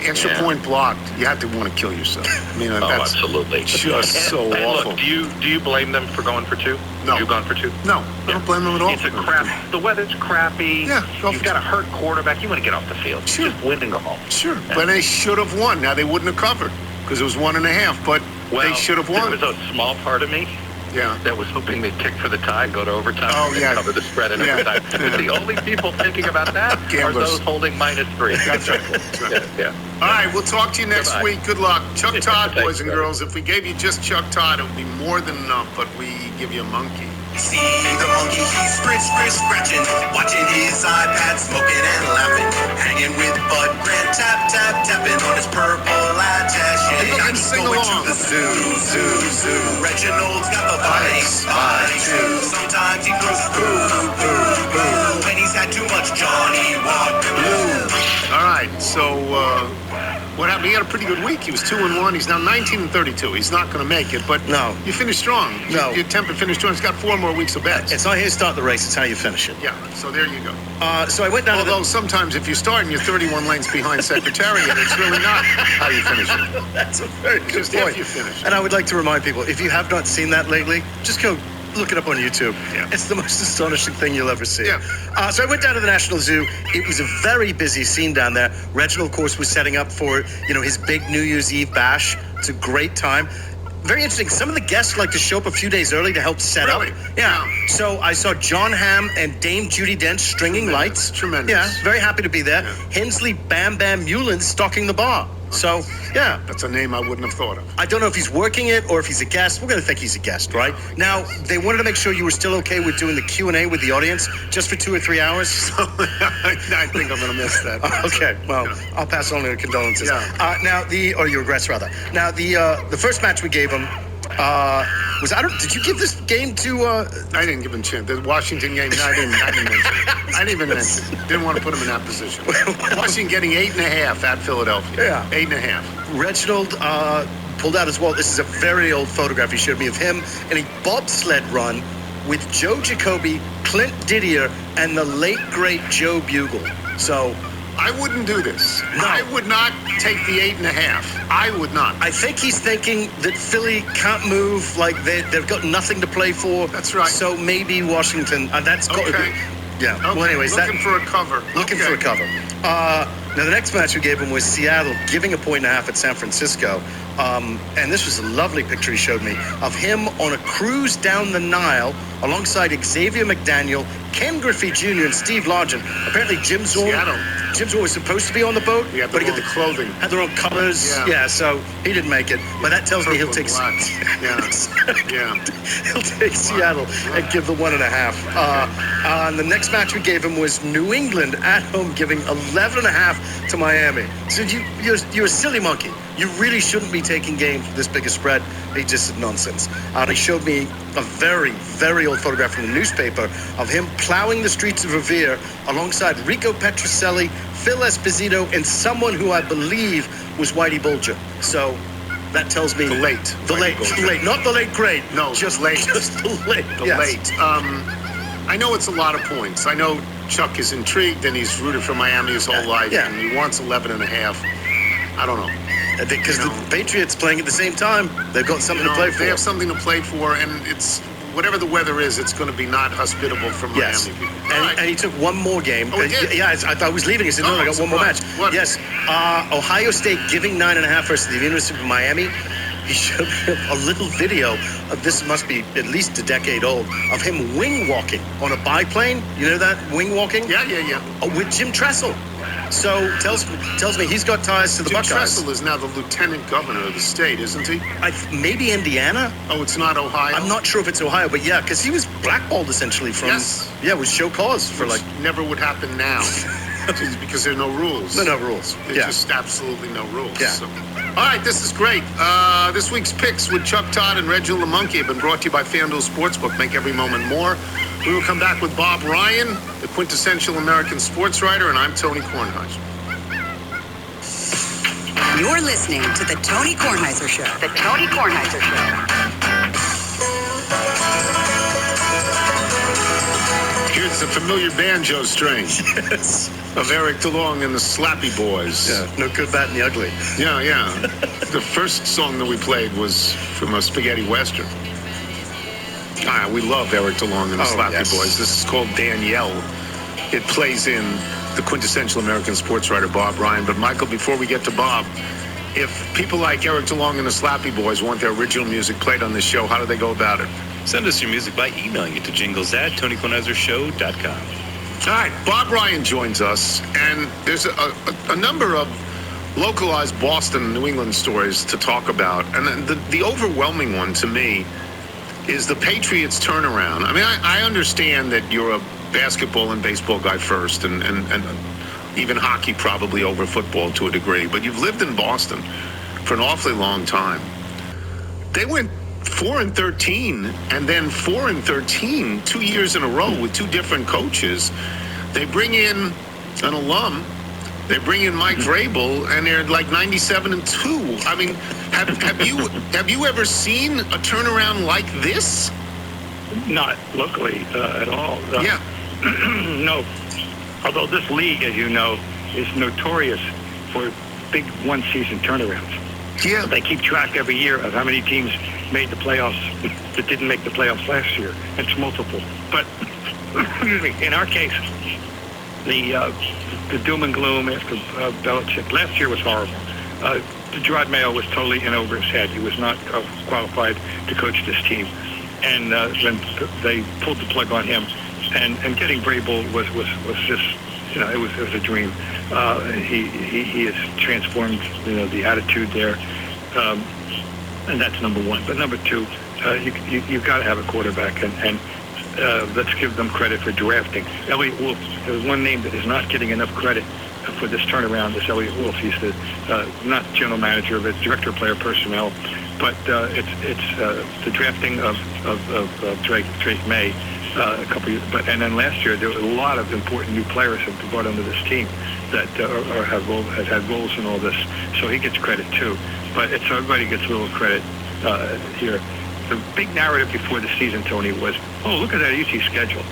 extra point blocked, you had to want to kill yourself. I mean, that's absolutely. Just so awful. Look, do you blame them for going for 2? No. You've gone for 2? No, I don't blame them at all. It's a crap. The weather's crappy. Yeah, you've got a hurt quarterback. You want to get off the field. Sure. Just win and go home. Sure, but they should have won. Now they wouldn't have covered because it was 1.5. But they should have won. There was a small part of me that was hoping they'd kick for the tie, go to overtime, and cover the spread in overtime. But the only people thinking about that are those holding -3. That's right. Yeah. All right, we'll talk to you next week. Good luck. Chuck Todd, boys and girls. If we gave you just Chuck Todd, it would be more than enough, but we give you a monkey. See the monkey, he's scratching, watching his iPad, smoking and laughing, hanging with Bud Grant, tapping on his purple attache. And sing along. To the zoo. Reginald's got the vice, too. Sometimes he goes boo, when he's had too much Johnny Walker Blue. All right, so what happened? He had a pretty good week. He was 2-1. He's now 19-32. He's not going to make it, but you finished strong. No. You attempt to finish strong. He's got 4 more weeks of bets. It's not how you start the race, it's how you finish it. Yeah, so there you go. So I went down Although sometimes if you start and you're 31 lengths behind Secretariat, it's really not how you finish it. That's a very good Just point. if you finish. And I would like to remind people, if you have not seen that lately, just go look it up on YouTube. Yeah. It's the most astonishing thing you'll ever see. Yeah. So I went down to the National Zoo. It was a very busy scene down there. Reginald, of course, was setting up for, his big New Year's Eve bash. It's a great time. Very interesting. Some of the guests like to show up a few days early to help set up. Yeah. So I saw John Hamm and Dame Judi Dench stringing lights. Tremendous. Yeah. Very happy to be there. Yeah. Hensley Bam Bam Mullen stocking the bar. So, yeah. That's a name I wouldn't have thought of. I don't know if he's working it or if he's a guest. We're going to think he's a guest, right? Now, they wanted to make sure you were still okay with doing the Q&A with the audience just for 2 or 3 hours. I think I'm going to I missed that. Okay, well, I'll pass on your condolences. Yeah. Or your regrets, rather. Now, the first match we gave him was, did you give this game to... I didn't give him a chance. The Washington game, I didn't mention it. I didn't even mention it. Didn't want to put him in that position. Washington getting 8.5 at Philadelphia. Yeah. 8.5. Reginald pulled out his wallet. This is a very old photograph he showed me of him in a bobsled run with Joe Jacoby, Clint Didier, and the late, great Joe Bugle. So... I wouldn't do this. No. I would not take the 8.5. I would not. I think he's thinking that Philly can't move, like they've got nothing to play for. That's right. So maybe Washington, and that's got to be. Yeah. Okay. Well, anyways, looking for a cover. Looking for a cover. Now, the next match we gave him was Seattle, giving a 1.5 at San Francisco. And this was a lovely picture he showed me of him on a cruise down the Nile alongside Xavier McDaniel, Ken Griffey Jr., and Steve Largent. Apparently, Jim Zorn was supposed to be on the the boat, he had but the wrong clothing. Had the wrong colors. Yeah. So he didn't make it. But that tells me he'll take he'll take Seattle and give the 1.5. And the next match we gave him was New England at home, giving 11.5 to Miami. I said, you're a silly monkey. You really shouldn't be taking games with this big a spread. He just said nonsense. And he showed me a very, very old photograph from the newspaper of him plowing the streets of Revere alongside Rico Petrocelli, Phil Esposito, and someone who I believe was Whitey Bulger. So that tells me the late, not the late great. No, just the late, just the late. The late. I know it's a lot of points. I know Chuck is intrigued and he's rooted for Miami his whole life, and he wants 11.5. I don't know. Because the Patriots playing at the same time, they've got something to play for. They have something to play for, and it's whatever the weather is, it's going to be not hospitable for Miami people. And he took one more game. Oh, he did? Yeah, I was leaving. He said, no, I got one more match. What? Yes. Ohio State giving 9.5 versus the University of Miami. He showed me a little video of this, must be at least a decade old, of him wing walking on a biplane. You know that, wing walking? Yeah. With Jim Tressel. So tells me he's got ties to the Buckeyes. Jim Tressel is now the lieutenant governor of the state, isn't he? Maybe Indiana. Oh, it's not Ohio? I'm not sure if it's Ohio, but yeah, because he was blackballed essentially from... Yes. Yeah, it was show cause for Which never would happen now. Because there are no rules. There are no rules. There's just absolutely no rules. Yeah. So. All right, this is great. This week's picks with Chuck Todd and Reginald the Monkey have been brought to you by FanDuel Sportsbook. Make every moment more. We will come back with Bob Ryan, the quintessential American sports writer, and I'm Tony Kornheiser. You're listening to The Tony Kornheiser Show. The Tony Kornheiser Show. Here's the familiar banjo strain of Eric DeLong and the Slappy Boys. Yeah, no good, bad, and the ugly. Yeah. The first song that we played was from a spaghetti western. We love Eric DeLong and the Slappy Boys. This is called Danielle. It plays in the quintessential American sports writer, Bob Ryan. But, Michael, before we get to Bob, if people like Eric DeLong and the Slappy Boys want their original music played on this show, how do they go about it? Send us your music by emailing it to jingles@TonyKornheiserShow.com. All right, Bob Ryan joins us, and there's a number of localized Boston and New England stories to talk about. And the overwhelming one to me is the Patriots turnaround. I mean, I understand that you're a basketball and baseball guy first, and even hockey probably over football to a degree, but you've lived in Boston for an awfully long time. They went 4-13 and then 4-13 2 years in a row with two different coaches. They bring in an alum. They bring in Mike Vrabel, and they're like 97-2. I mean, have you ever seen a turnaround like this? Not locally at all. Yeah. No. Although this league, as you know, is notorious for big one-season turnarounds. Yeah. They keep track every year of how many teams made the playoffs that didn't make the playoffs last year. It's multiple. But in our case, the doom and gloom after Belichick last year was horrible. Gerard Mayo was totally in over his head. He was not qualified to coach this team, and then they pulled the plug on him. And getting Vrabel was just, it was a dream. He has transformed the attitude there, and that's number one. But number two, you've got to have a quarterback, and let's give them credit for drafting. Elliott Wolf, there's one name that is not getting enough credit for this turnaround is Elliott Wolf. He's the not general manager, but director of player personnel. But it's the drafting of Drake May. A couple years, and then last year there were a lot of important new players that were brought onto this team that have had roles in all this. So he gets credit too, but everybody gets a little credit here. The big narrative before the season, Tony, was, look at that easy schedule,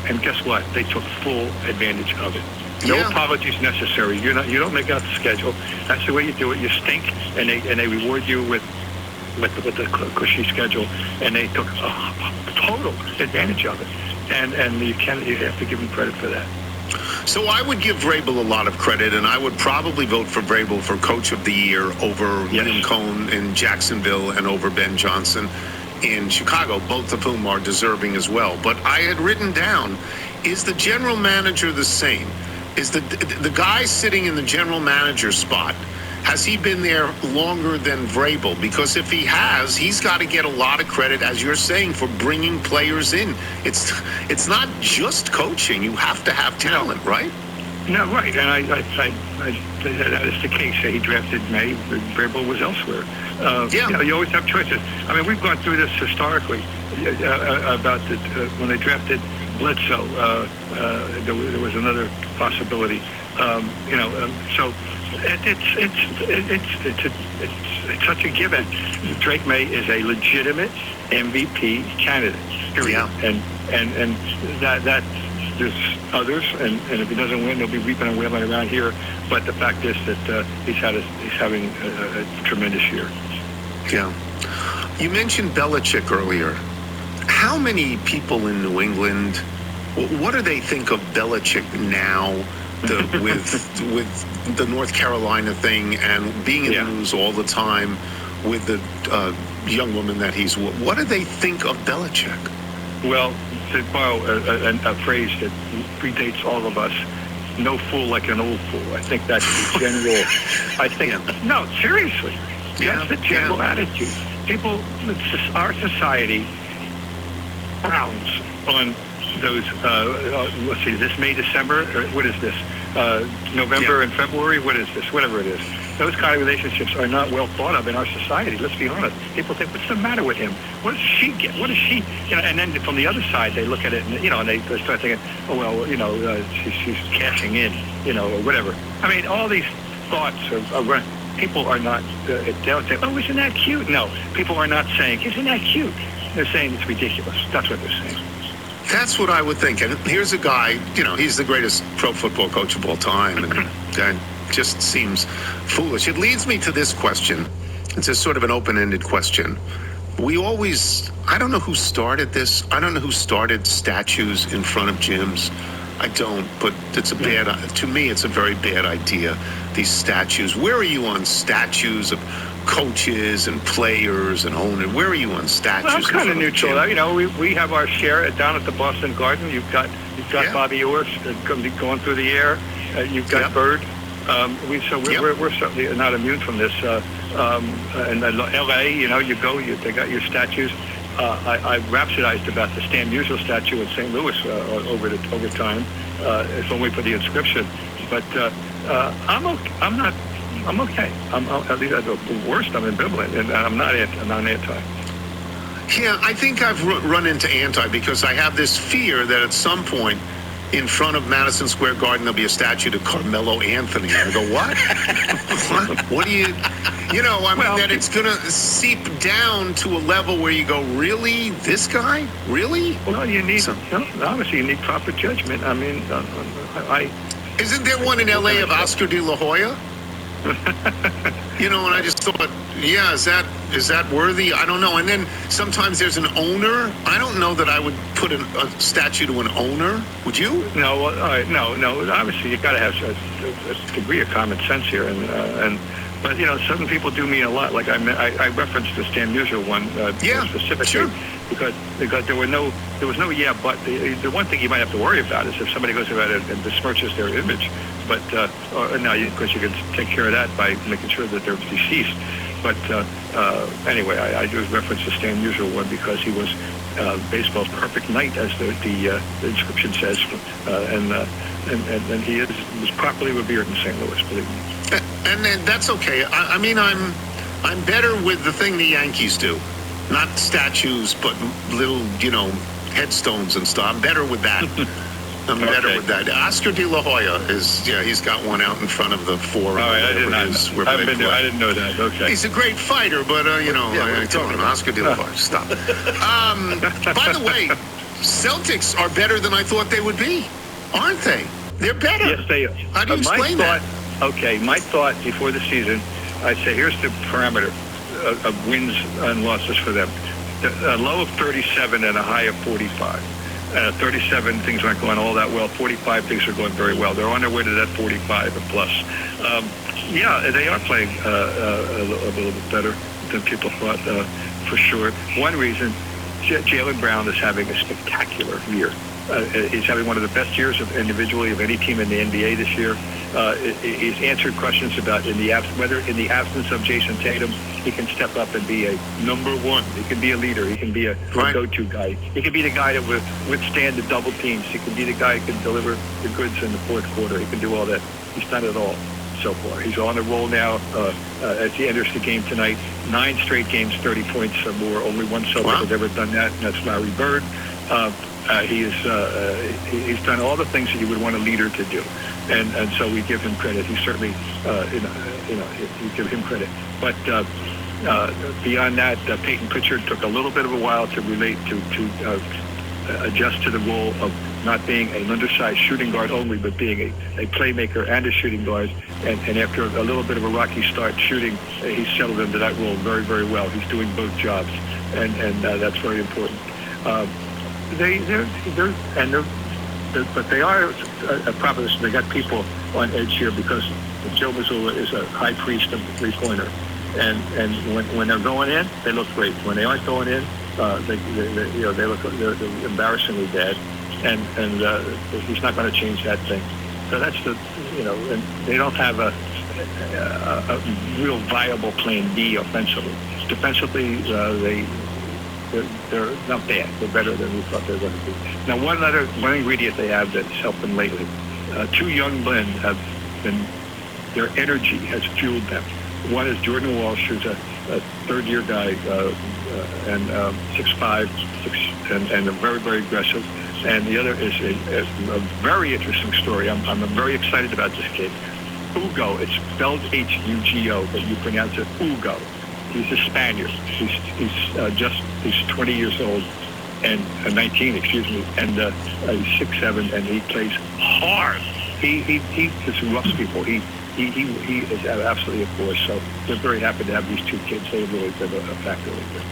and guess what? They took full advantage of it. No apologies necessary. You don't make out the schedule. That's the way you do it. You stink, and they reward you with the cushy schedule, and they took total advantage of it, and you have to give them credit for that. So I would give Vrabel a lot of credit, and I would probably vote for Vrabel for Coach of the Year over Liam Cohn in Jacksonville and over Ben Johnson in Chicago, both of whom are deserving as well. But I had written down, is the general manager the same? Is the guy sitting in the general manager spot, has he been there longer than Vrabel? Because if he has, he's got to get a lot of credit, as you're saying, for bringing players in. It's not just coaching. You have to have talent, right? No, right, and that is the case. He drafted May. Vrabel was elsewhere. You always have choices. I mean, we've gone through this historically about when they drafted Bledsoe. There was another possibility. So it's such a given. Drake May is a legitimate MVP candidate. Period. Yeah. And that there's others, and if he doesn't win, they'll be weeping and wailing around here. But the fact is that he's having a tremendous year. Yeah. You mentioned Belichick earlier. How many people in New England, what do they think of Belichick now with the North Carolina thing and being in the news all the time with the young woman that he's with? What do they think of Belichick? Well, to borrow a phrase that predates all of us, no fool like an old fool. I think that's the general. No, seriously. That's the general attitude. People, our society frowns on those, let's see, this May, December, what is this? November and February, what is this? Whatever it is. Those kind of relationships are not well thought of in our society. Let's be honest. People think, what's the matter with him? What does she get? What is she? And then from the other side, they look at it and, and they start thinking, oh, well, she's cashing in, or whatever. I mean, all these thoughts are people are not, they don't say, oh, isn't that cute? No, people are not saying, isn't that cute? They're saying it's ridiculous. That's what they're saying. That's what I would think. And here's a guy, he's the greatest pro football coach of all time. And that just seems foolish. It leads me to this question. It's a sort of an open-ended question. I don't know who started this. I don't know who started statues in front of gyms. I don't, but to me, it's a very bad idea, these statues. Where are you on statues of coaches and players and owners? Where are you on statues? Well, I'm kind of neutral. We have our share down at the Boston Garden. You've got Bobby Orr going through the air. You've got Bird. We're certainly not immune from this. And L.A., they got your statues. I rhapsodized about the Stan Musial statue in St. Louis over time. It's only for the inscription, but I'm okay. I'm okay. At least at the worst, I'm ambivalent, and I'm not anti. Yeah, I think I've run into anti because I have this fear that at some point in front of Madison Square Garden there'll be a statue to Carmelo Anthony. And I go, what? What do you? That it's going to seep down to a level where you go, really? This guy? Really? Well, obviously you need proper judgment. I mean, Isn't there one in L.A. of Oscar de la Hoya? And I just thought, is that worthy? I don't know. And then sometimes there's an owner. I don't know that I would put a statue to an owner. Would you? No, no. Obviously, you got to have a degree of common sense here, but certain people do mean a lot. Like I referenced the Stan Musial one specifically because there was no but. The one thing you might have to worry about is if somebody goes about it and besmirches their image. But now, of course, you can take care of that by making sure that they're deceased. But anyway, I do reference the Stan Musial one because he was baseball's perfect knight, as the inscription says, and he was properly revered in St. Louis. Believe me. And then that's okay. I mean, I'm better with the thing the Yankees do, not statues, but little headstones and stuff. I'm better with that. I'm better with that. Oscar de la Hoya he's got one out in front of the Forum. All right, I didn't know that. Okay. He's a great fighter, but Oscar de la Hoya. Stop. By the way, Celtics are better than I thought they would be, aren't they? They're better. Yes, they are. How do you explain that? Okay, my thought before the season, I'd say here's the parameter of wins and losses for them. A low of 37 and a high of 45. 37, things aren't going all that well. 45, things are going very well. They're on their way to that 45 and plus. They are playing a little bit better than people thought, for sure. One reason, Jaylen Brown is having a spectacular year. He's having one of the best years individually of any team in the NBA this year. He's answered questions about whether in the absence of Jason Tatum, he can step up and be a number one. He can be a leader. He can be a go-to guy. He can be the guy that will withstand the double teams. He can be the guy who can deliver the goods in the fourth quarter. He can do all that. He's done it all so far. He's on the roll now as he enters the game tonight. 9 straight games, 30 points or more. Only one Celtic has ever done that, and that's Larry Bird. He's done all the things that you would want a leader to do, and so we give him credit. He certainly, you give him credit. But beyond that, Peyton Pritchard took a little bit of a while to relate to adjust to the role of not being an undersized shooting guard only, but being a playmaker and a shooting guard. And after a little bit of a rocky start shooting, he settled into that role very, very well. He's doing both jobs, and that's very important. But they are a proposition. They got people on edge here because Joe Mazzulla is a high priest of the three-pointer, and when they're going in, they look great. When they aren't going in, they look they're embarrassingly bad, and he's not going to change that thing. So that's and they don't have a real viable plan B offensively. Defensively, they're not bad. They're better than we thought they were going to be. Now, one ingredient they have that's helped them lately, 2 young men have been, their energy has fueled them. One is Jordan Walsh, who's a third-year guy, and 6'5", and very, very aggressive. And the other is a very interesting story. I'm very excited about this kid. Ugo, it's spelled Hugo, but you pronounce it Ugo. He's a Spaniard. He's 20 years old, and 19, excuse me, and he's 6'7", and he plays hard. He just roughs people. He is absolutely a force. So we're very happy to have these 2 kids. They've really been a factor in there.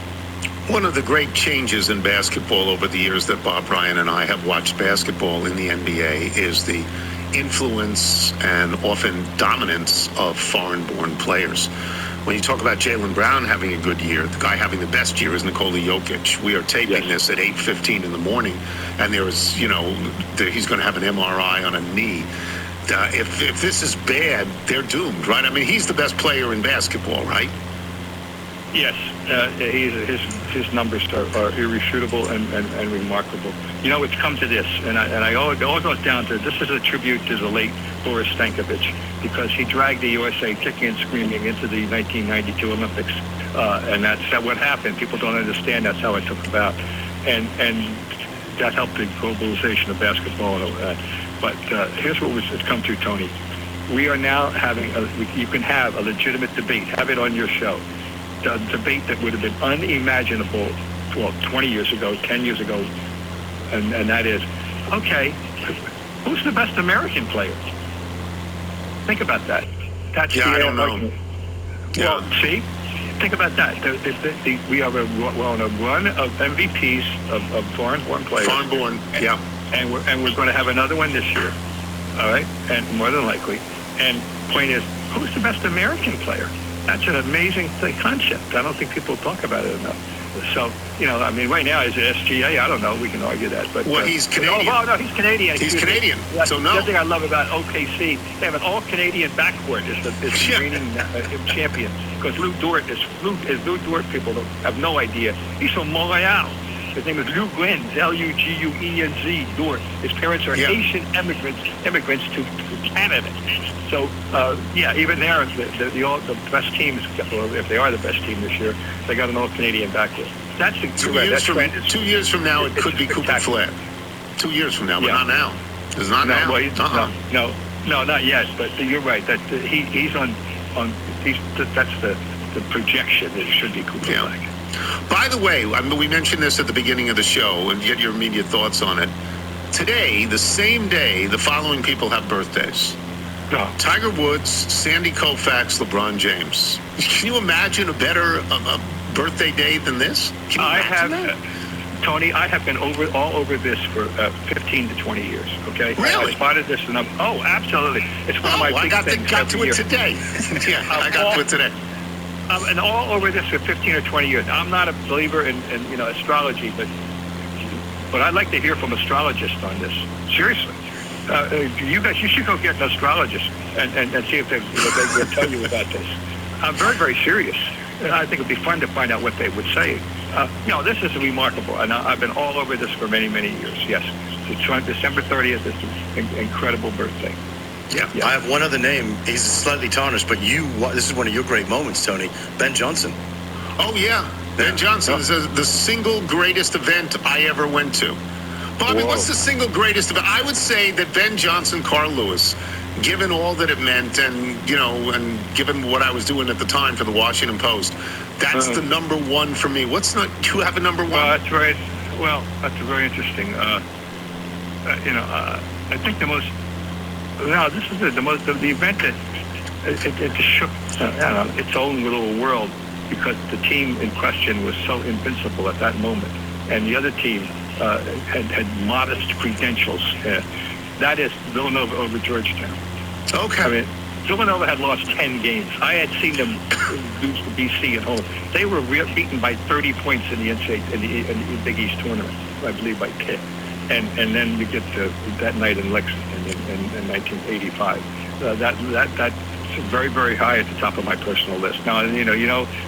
One of the great changes in basketball over the years that Bob Ryan and I have watched basketball in the NBA is the influence and often dominance of foreign-born players. When you talk about Jaylen Brown having a good year, the guy having the best year is Nikola Jokic. We are taping this at 8:15 in the morning, and he's going to have an MRI on a knee. If this is bad, they're doomed, right? I mean, he's the best player in basketball, right? Yes, his numbers are irrefutable and remarkable. It's come to this, and it all goes down to this is a tribute to the late Boris Stankovic, because he dragged the USA kicking and screaming into the 1992 Olympics, and that's what happened. People don't understand that's how it took about, and that helped the globalization of basketball and all that. But here's what it's come to, Tony. We are now having you can have a legitimate debate. Have it on your show. The debate that would have been unimaginable, 20 years ago, 10 years ago, and that is, okay, who's the best American player? Think about that. That's I don't know. Well, see, think about that. We are on a run of MVPs of foreign-born players. Foreign-born, yeah. And we're going to have another one this year, all right? And more than likely. And point is, who's the best American player? That's an amazing concept. I don't think people talk about it enough. So, right now, is it SGA? I don't know. We can argue that. But he's Canadian. No, he's Canadian. He's Canadian. So no. The other thing I love about OKC, they have an all-Canadian backcourt is the reigning champion. Because Lou Dort people have no idea. He's from Montreal. His name is Lou Guen, Luguenz, Dort. His parents are Haitian immigrants to Canada. So, even there, the best teams, or if they are the best team this year, they got an all-Canadian backcourt. That's 2 years from now, it could be Cooper Flair. 2 years from now, but not now. It's not now. Well, no, not yet. But you're right. That he's on. That's the projection that it should be Cooper Flair. By the way, we mentioned this at the beginning of the show, and get your immediate thoughts on it. Today, the same day, the following people have birthdays. Tiger Woods, Sandy Koufax, LeBron James. Can you imagine a better birthday day than this? Tony, I have been all over this for 15 to 20 years, okay? Really? I spotted this, and absolutely. It's one of my big things. I got to it today. I got to it today. and all over this for 15 or 20 years. I'm not a believer in astrology, but I'd like to hear from astrologists on this. Seriously. You should go get an astrologist and see if they will tell you about this. I'm very, very serious. I think it'd be fun to find out what they would say. This is remarkable, and I've been all over this for many, many years. Yes, December 30th is an incredible birthday. Yeah, I have one other name. He's slightly tarnished, but this is one of your great moments, Tony. Ben Johnson. Oh, yeah. Ben Johnson is the single greatest event I ever went to. Bobby, what's the single greatest event? I would say that Ben Johnson, Carl Lewis, given all that it meant and given what I was doing at the time for the Washington Post, that's the number one for me. Do you have a number one? That's very interesting. I think the event that it shook its own little world because the team in question was so invincible at that moment, and the other team had modest credentials. That is Villanova over Georgetown. Okay. I mean, Villanova had lost 10 games. I had seen them lose to BC at home. They were beaten by 30 points in the Big East tournament, I believe, by Pitt. And then you get to that night in Lexington in 1985. That's very, very high at the top of my personal list. Now,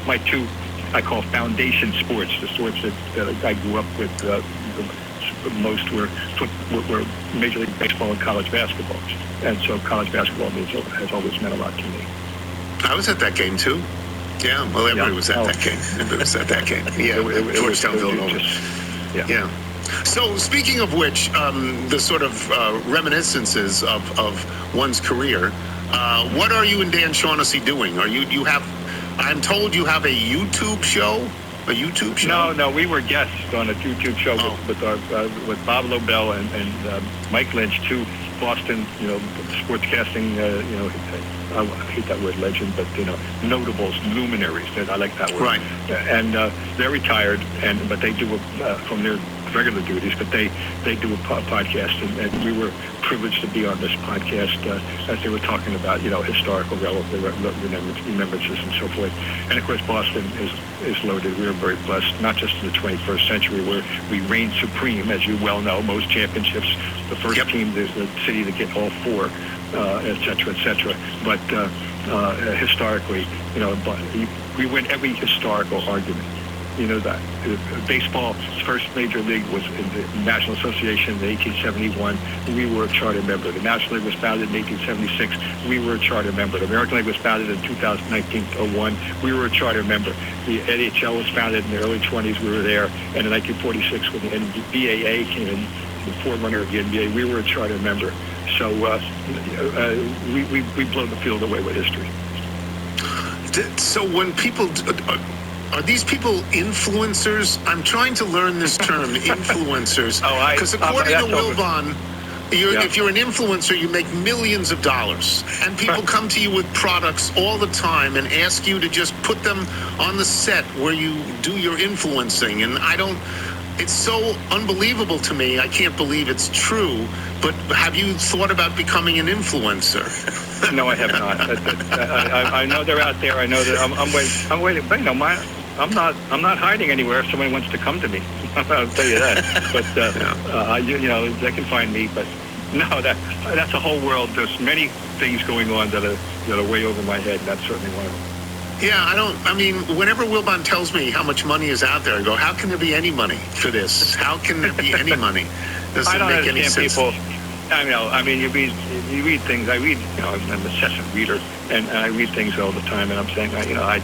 my two I call foundation sports, the sports that I grew up with. Most were Major League Baseball and college basketball, and so college basketball has always meant a lot to me. I was at that game too. Yeah, well, everybody was at that game. Everybody was at that game. Yeah, Georgetown, Villanova. Yeah. So, speaking of which, the sort of reminiscences of one's career. What are you and Dan Shaughnessy doing? You have? I'm told you have a YouTube show. A YouTube show? No, we were guests on a YouTube show with Bob Lobel and Mike Lynch, two Boston, sportscasting, I hate that word legend, but notables, luminaries. I like that word. Right. And they're retired, but they do from their regular duties, but they do a podcast, and we were privileged to be on this podcast as they were talking about historical remembrances and so forth. And of course, Boston is loaded. We are very blessed, not just in the 21st century where we reign supreme, as you well know. Most championships, the first team is the city to get all four, et cetera, but historically, we win every historical argument. You know that. Baseball's first major league was in the National Association in 1871. We were a charter member. The National League was founded in 1876. We were a charter member. The American League was founded in 1901. We were a charter member. The NHL was founded in the early 20s. We were there. And in 1946, when the NBAA came in, the forerunner of the NBA, we were a charter member. So we blow the field away with history. So when people... Are these people influencers? I'm trying to learn this term, influencers. Because according to Wilbon, if you're an influencer, you make millions of dollars. And people come to you with products all the time and ask you to just put them on the set where you do your influencing. And it's so unbelievable to me. I can't believe it's true. But have you thought about becoming an influencer? No, I have not. I know they're out there. I know that I'm waiting. But I'm not hiding anywhere if somebody wants to come to me. I'll tell you that. But they can find me. But no, that's a whole world. There's many things going on that are way over my head. And that's certainly one of them. Yeah, whenever Wilbon tells me how much money is out there, I go, how can there be any money for this? How can there be any money? Doesn't make any sense. People. You read things. I'm an obsessive reader, and I read things all the time, and I'm saying, I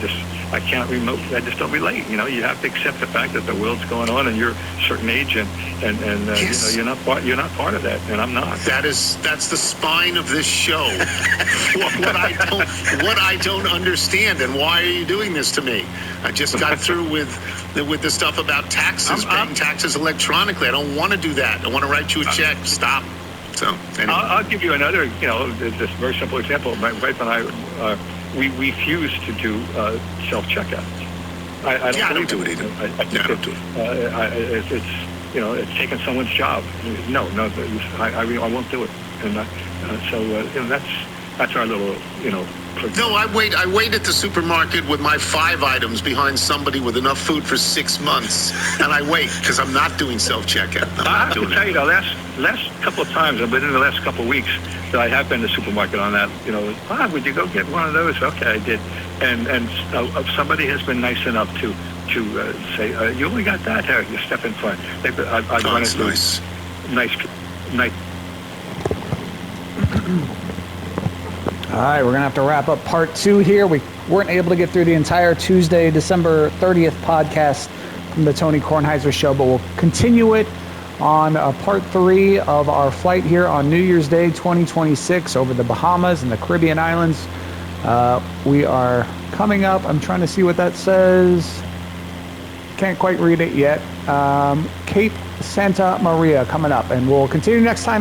can't I just don't relate. You have to accept the fact that the world's going on, and you're a certain age, and yes. You're not part of that, and I'm not. That's the spine of this show. what I don't understand, and why are you doing this to me? I just got through with the stuff about taxes, paying taxes electronically. I don't want to do that. I want to write you a check. Stop. So anyway. I'll give you another, this very simple example. My wife and I, we refuse to do self-checkout. I don't do it either. It's taking someone's job. No, I won't do it. And That's our little, No, I wait at the supermarket with my 5 items behind somebody with enough food for 6 months, and I wait because I'm not doing self-checkout. I have to tell you, the last couple of times, I've been in the last couple of weeks, that I have been to the supermarket on that, would you go get one of those? Okay, I did. And somebody has been nice enough to say, you only got that? Here, you step in front. I've run into nice. Nice. All right, we're going to have to wrap up part 2 here. We weren't able to get through the entire Tuesday, December 30th podcast from the Tony Kornheiser Show, but we'll continue it on part 3 of our flight here on New Year's Day 2026 over the Bahamas and the Caribbean Islands. We are coming up. I'm trying to see what that says. Can't quite read it yet. Cape Santa Maria coming up, and we'll continue next time.